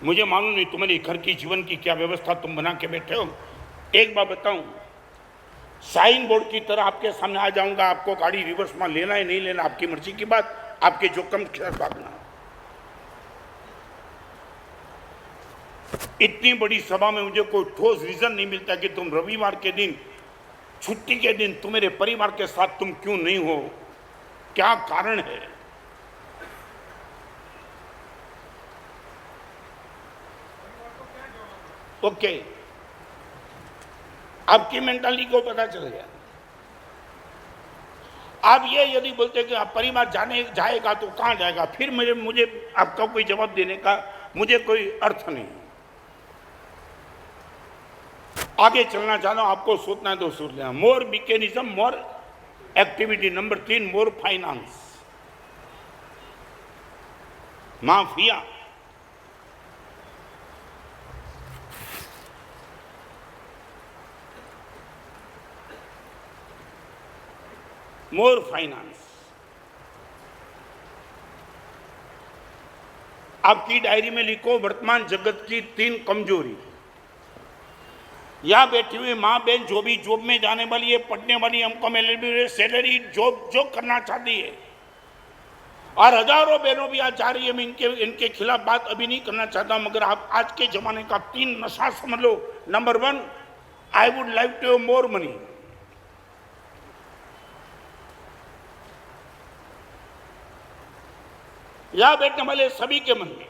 मुझे मालूम नहीं तुम्हारी घर की जीवन की क्या व्यवस्था तुम बना के बैठे हो। एक बात बताऊं, साइन बोर्ड की तरह आपके सामने आ जाऊंगा, आपको गाड़ी रिवर्स में लेना है नहीं लेना आपकी मर्जी की बात, आपके जोखम के साथ भागना। इतनी बड़ी सभा में मुझे कोई ठोस रीजन नहीं मिलता कि तुम रविवार के दिन, छुट्टी के दिन, तुम मेरे परिवार के साथ तुम क्यों नहीं हो, क्या कारण है? ओके, आपकी मेंटालिटी को पता चल गया। आप ये यदि बोलते कि आप परिवार जाएगा तो कहां जाएगा, फिर मुझे आपका कोई जवाब देने का मुझे कोई अर्थ नहीं। आगे चलना चाहता हूं, आपको सोचना है तो सोच लेना। मोर मैकेनिज्म, मोर एक्टिविटी। नंबर 3, मोर फाइनेंस, माफिया। मोर फाइनेंस। आपकी डायरी में लिखो वर्तमान जगत की 3 कमजोरी। यहां बैठी हुई मां बहन जो भी जॉब में जाने वाली है, पढ़ने वाली, हमको मिले सैलरी जॉब जो करना चाहती है, और हजारों बहनों भी आज जा रही है। मैं इनके खिलाफ बात अभी नहीं करना चाहता, मगर आप आज के जमाने का 3 नशा समझ लो। Number 1, I would like to have more money. यहां बैठने वाले सभी के मन में,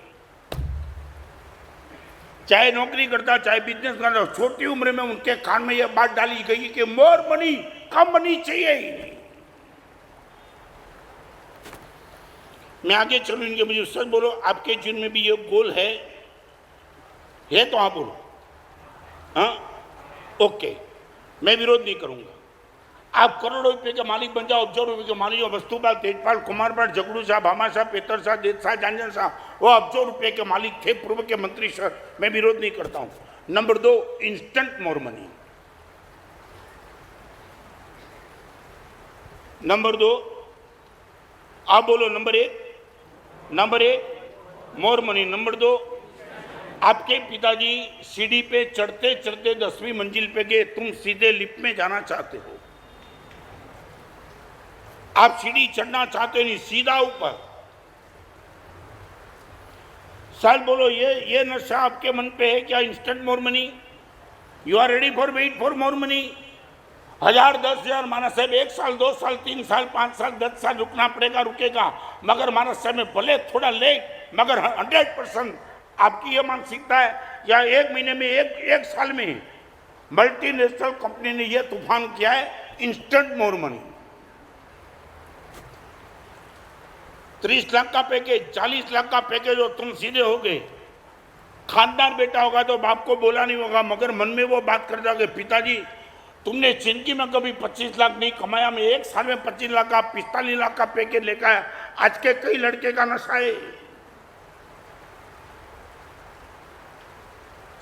चाहे नौकरी करता, चाहे बिजनेस करता, छोटी उम्र में उनके कान में यह बात डाली गई कि मोर मनी, कम मनी चाहिए ही नहीं। मैं आगे चलूंगी, मुझे सच बोलो, आपके जीवन में भी ये गोल है तो आप बोलो। हाँ, ओके, मैं विरोध नहीं करूंगा। आप करोड़ों रुपए के मालिक बन जाओ, अब्जों रुपए के मालिक हो, वस्तुपाल, तेजपाल, कुमारपाल, जगड़ू शाह, भामा शाह, पेतर शाह, देद शाह, जानजन शाह, वो अब्जों रुपए के मालिक थे, पूर्व के मंत्री सर, मैं विरोध नहीं करता हूं। Number 2, instant more money. Number 2, आप बोलो। नंबर 1 मोर मनी। नंबर 2, आपके पिताजी सीढ़ी पे चढ़ते चढ़ते 10वीं मंजिल पे गए, तुम सीधे लिफ्ट में जाना चाहते हो। आप सीढ़ी चढ़ना चाहते नहीं, सीधा ऊपर। साल बोलो, ये नशा आपके मन पे है क्या? Instant more money. You are ready for wait for more money. 1000, 10,000 माना साहब 1 साल, 2 साल, 3 साल, 5 साल, 10 साल रुकना पड़ेगा, रुकेगा, मगर माना साहब में भले थोड़ा लेट, मगर 100% आपकी ये मानसिकता है। या 1 महीने में, एक साल में मल्टीनेशनल कंपनी ने यह तूफान किया है, इंस्टेंट मोर मनी। 30 लाख का पैकेज, 40 लाख का पैकेज, और तुम सीधे हो गए। खानदान बेटा होगा तो बाप को बोला नहीं होगा, मगर मन में वो बात कर जाओगे, पिताजी तुमने जिंदगी में कभी 25 लाख नहीं कमाया, मैं 1 साल में 25 लाख का, 45 लाख का पैकेज लेकर आया। आज के कई लड़के का नशा है।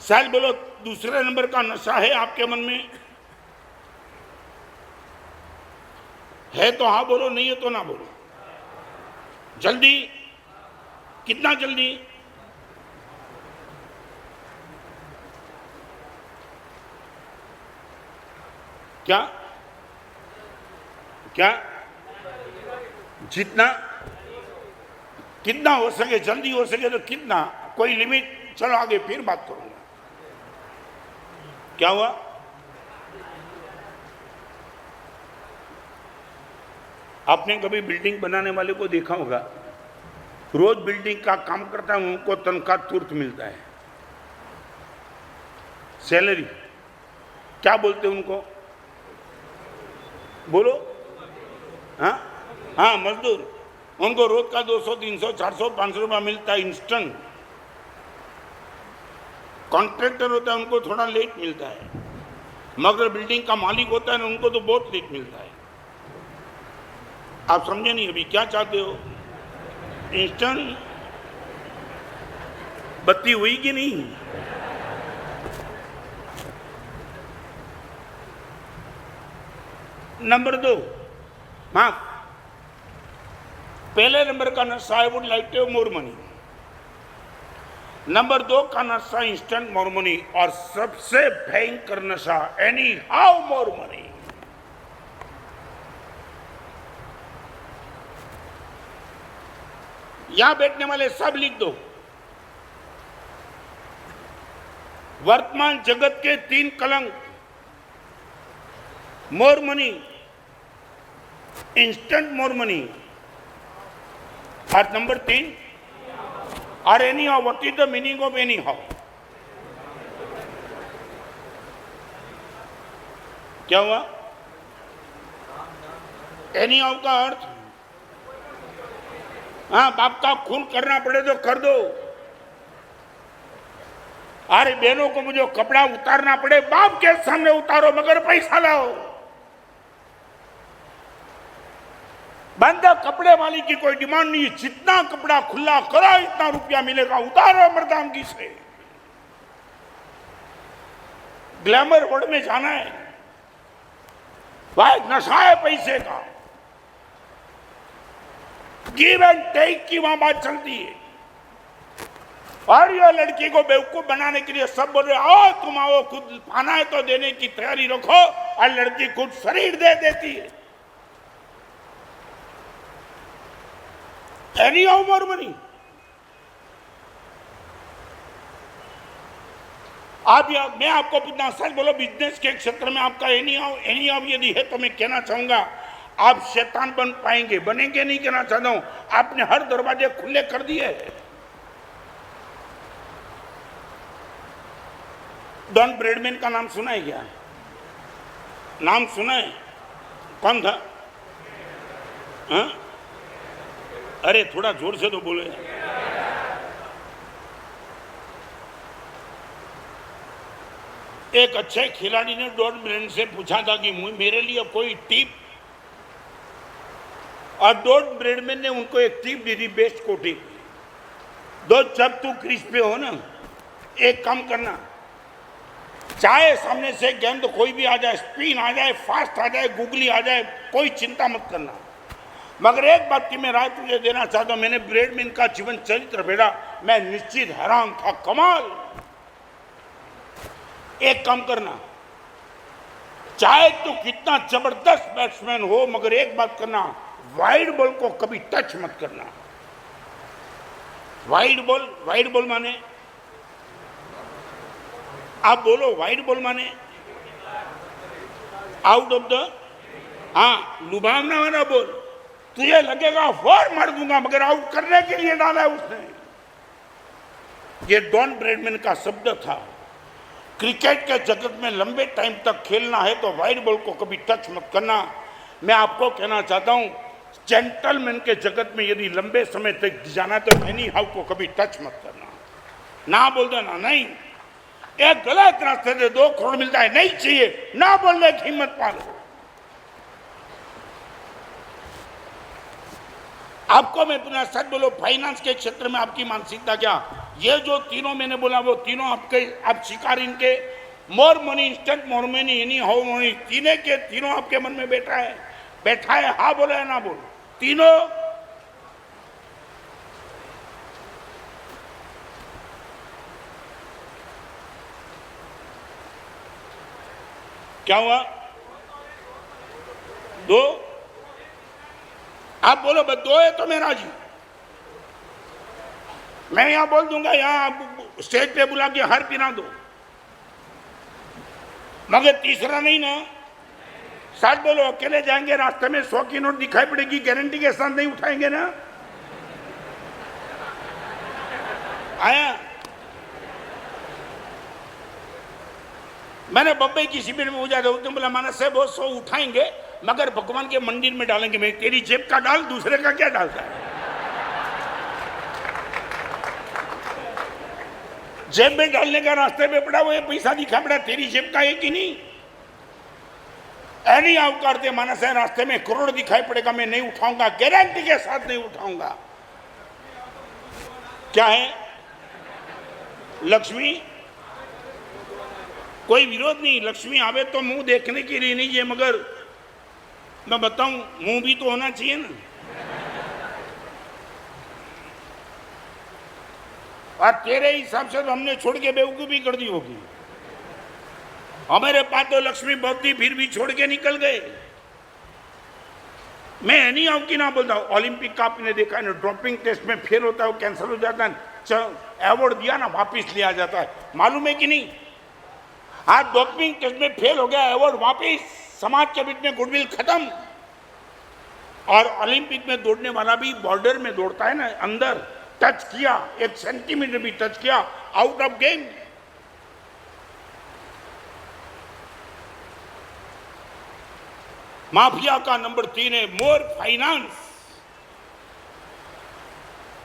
शायद बोलो, दूसरे नंबर का नशा है आपके मन में है तो हाँ बोलो, नहीं है तो ना बोलो। जल्दी, कितना जल्दी? क्या जितना, कितना हो सके, जल्दी हो सके तो कितना, कोई लिमिट? चलो आगे फिर बात करूंगा। क्या हुआ? आपने कभी बिल्डिंग बनाने वाले को देखा होगा, रोज बिल्डिंग का काम करता है, उनको तनख्वाह तुरंत मिलता है। सैलरी क्या बोलते हैं उनको? बोलो। हाँ हाँ, मजदूर। उनको रोज का 200, 300, 400, 500 रुपया मिलता है इंस्टेंट। कॉन्ट्रैक्टर होता है उनको थोड़ा लेट मिलता है, मगर बिल्डिंग का मालिक होता है ना, उनको तो बहुत लेट मिलता है। आप समझे नहीं अभी क्या चाहते हो? इंस्टेंट बत्ती हुई कि नहीं? नंबर 2, माफ, पहले नंबर का नशा है would like to more money. Number 2 का नशा इंस्टेंट मोर मनी, और सबसे भयंकर नशा एनी हाउ मोर मनी। यहां बैठने वाले सब लिख दो, वर्तमान जगत के 3 कलंक, more money, instant more money, और नंबर 3 और any how. What is the meaning of any how? क्या हुआ? एनी हाउ का अर्थ, हाँ, बाप का खून करना पड़े तो कर दो। अरे बहनों को मुझे कपड़ा उतारना पड़े बाप के सामने उतारो, मगर पैसा लाओ। बंद कपड़े वाली की कोई डिमांड नहीं, जितना कपड़ा खुला करो इतना रुपया मिलेगा, उतारो मर्दानगी से। ग्लैमर वर्ल्ड में जाना है भाई, नशा है पैसे का, गिव एंड टेक की वहां बात चलती है। और ये लड़की को बेवकूफ बनाने के लिए सब बोल रहे आओ तुम आओ, खुद पाना है तो देने की तैयारी रखो, और लड़की खुद शरीर दे देती है। Any how more money. मैं आपको पूछना, सच बोलो, बिजनेस के क्षेत्र में आपका एनी हाउ यदि है तो मैं कहना चाहूंगा आप शैतान बन पाएंगे, बनेंगे नहीं कहना चाहता हूं। आपने हर दरवाजे खुले कर दिए। डॉन ब्रैडमैन का नाम सुना है क्या? नाम सुना है? कौन था? हाँ? अरे थोड़ा जोर से तो बोले। एक अच्छे खिलाड़ी ने डॉन ब्रैडमैन से पूछा था कि मेरे लिए कोई टिप, और डॉन ब्रैडमैन ने उनको एक टिप दी थी, बेस्ट को टिप। जब तू क्रीज पे हो ना, एक काम करना, चाहे सामने से गेंद कोई भी आ जाए, स्पिन आ जाए, फास्ट आ जाए, गुगली आ जाए, कोई चिंता मत करना। मगर एक बात की मैं राय तुझे देना चाहता हूं, मैंने ब्रैडमैन का जीवन चरित्र बेटा, मैं निश्चित हैरान था, कमाल। एक काम करना, चाहे तू कितना जबरदस्त बैट्समैन हो, मगर एक बात करना, वाइड बॉल को कभी टच मत करना। वाइड बॉल माने, आप बोलो, वाइड बॉल माने आउट ऑफ द, हाँ, लुभावना वाला बॉल। तुझे लगेगा फोर मार दूंगा, मगर आउट करने के लिए डाला है उसने। ये डॉन ब्रैडमैन का शब्द था। क्रिकेट के जगत में लंबे टाइम तक खेलना है तो वाइड बॉल को कभी टच मत करना। मैं आपको कहना चाहता हूं, जेंटलमैन के जगत में यदि लंबे समय तक जाना तो एनी हाउ को कभी टच मत करना। ना बोल देना, नहीं, एक गलत रास्ते से 2 करोड़ मिलता है, नहीं चाहिए, ना बोलने की हिम्मत पालो। आपको मैं पुनः सच बोलो, फाइनेंस के क्षेत्र में आपकी मानसिकता क्या? ये जो तीनों मैंने बोला वो तीनों आप शिकार इनके, more money, instant more money, any how many, तीनों के तीनों आपके मन में बैठा है। हाँ बोलो या ना बोलो, तीनों क्या हुआ? 2 आप बोलो, बस 2 है तो मैं राजी। मैं यहां बोल दूंगा, यहां स्टेज पे बुला के हार पिला दो, मगर तीसरा नहीं ना। सच बोलो, अकेले जाएंगे, रास्ते में 100 की नोट दिखाई पड़ेगी, गारंटी के साथ नहीं उठाएंगे ना? आया मैंने बम्बई की शिविर में पूछा था, उसने बोला मानस साहब वो 100 उठाएंगे मगर भगवान के मंदिर में डालेंगे। मैं तेरी जेब का डाल, दूसरे का क्या डालता है? जेब में डालने का रास्ते में पड़ा वो ये पैसा दिखा पड़ा, तेरी जेब का है कि नहीं? ऐनी आवकार दे मानस है, रास्ते में करोड़ दिखाई पड़ेगा, मैं नहीं उठाऊंगा, गारंटी के साथ नहीं उठाऊंगा। क्या है? लक्ष्मी कोई विरोध नहीं, लक्ष्मी आवे तो मुंह देखने के लिए नहीं है, मगर मैं बताऊं मुंह भी तो होना चाहिए ना। और तेरे हिसाब से तो हमने छोड़ के बेवकूफी कर दी होगी। हमारे पास तो लक्ष्मी बहुत थी, फिर भी छोड़ के निकल गए। मैं नहीं आऊं कि ना बोलता हूं, ओलंपिक का आपने देखा है ना, ड्रॉपिंग टेस्ट में फेल होता है, वो कैंसिल हो जाता है, अवार्ड दिया ना वापिस लिया जाता है, मालूम है कि नहीं? आज ड्रॉपिंग टेस्ट में फेल हो गया, अवार्ड वापिस, समाज के बीच में गुडविल खत्म। और ओलंपिक में दौड़ने वाला भी बॉर्डर में दौड़ता है ना, अंदर टच किया, 1 सेंटीमीटर भी टच किया, आउट ऑफ गेम। माफिया का नंबर 3 है मोर फाइनेंस।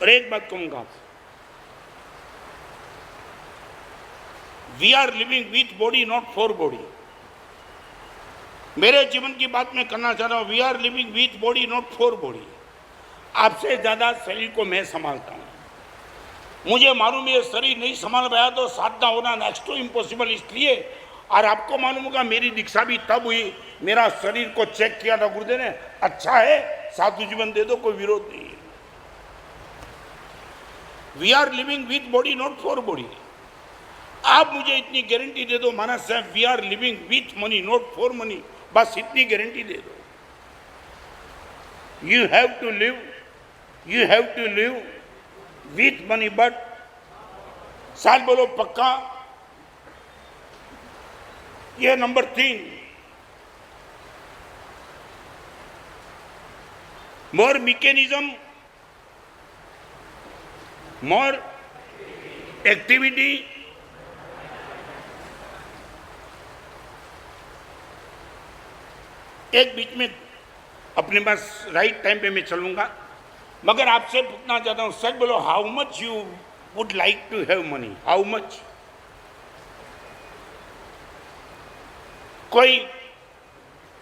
और एक बात कहूंगा, we are living with body not for body. मेरे जीवन की बात मैं करना चाह रहा हूं, we are living with body not for body. आपसे ज्यादा शरीर को मैं संभालता हूं। मुझे मालूम है शरीर नहीं संभाल पाया तो साधना होना नेक्स्ट टू इम्पॉसिबल, इसलिए। और आपको मालूम होगा मेरी दीक्षा भी तब हुई, मेरा शरीर को चेक किया था गुरुदेव ने, अच्छा है साधु जीवन दे दो, कोई विरोध नहीं है। We are living with body not for body. आप मुझे इतनी गारंटी दे दो मानस साहब, we are living with money not for money, बस इतनी गारंटी दे दो। You have to live with money, but साथ बोलो पक्का। ये number 3, more mechanism, more activity, एक बीच में अपने पास राइट टाइम पे मैं चलूंगा, मगर आपसे पूछना चाहता हूं, सच बोलो, how much you would like to have money, how much? कोई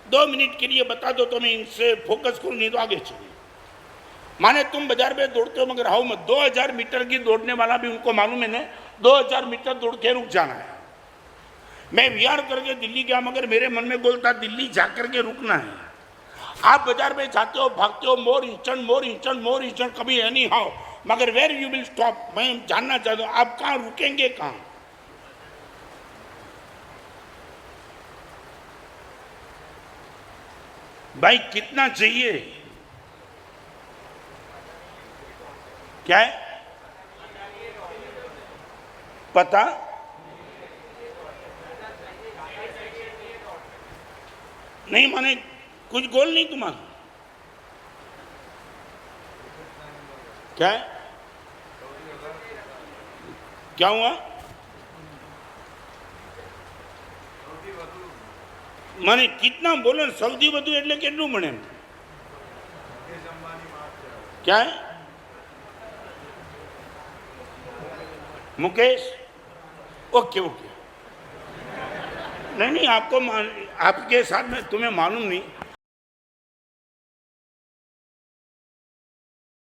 2 मिनट के लिए बता दो तो मैं इनसे फोकस करूं, नहीं तो आगे चलिए। माने तुम बाजार में दौड़ते हो मगर हाउ मच, 2000 मीटर की दौड़ने वाला भी उनको मालूम है ना, 2000 मीटर दौड़ के रुक जाना है। मैं विहार करके दिल्ली गया, मगर मेरे मन में गोल था दिल्ली जाकर के रुकना है। आप बाजार में जाते हो, भागते हो, मोर इंस्टेंट, कभी एनी हाउ, मगर वेर यू विल स्टॉप? मैं जानना चाहता हूं आप कहां रुकेंगे, कहां? भाई कितना चाहिए? क्या है पता? नहीं माने कुछ गोल नहीं तुम्हारा? क्या है? क्या हुआ? माने कितना बोलो, सौदी વધુ એટલે કેટલું મળે? क्या है? मुकेश? ओके नहीं आपको आपके साथ में तुम्हें मालूम नहीं,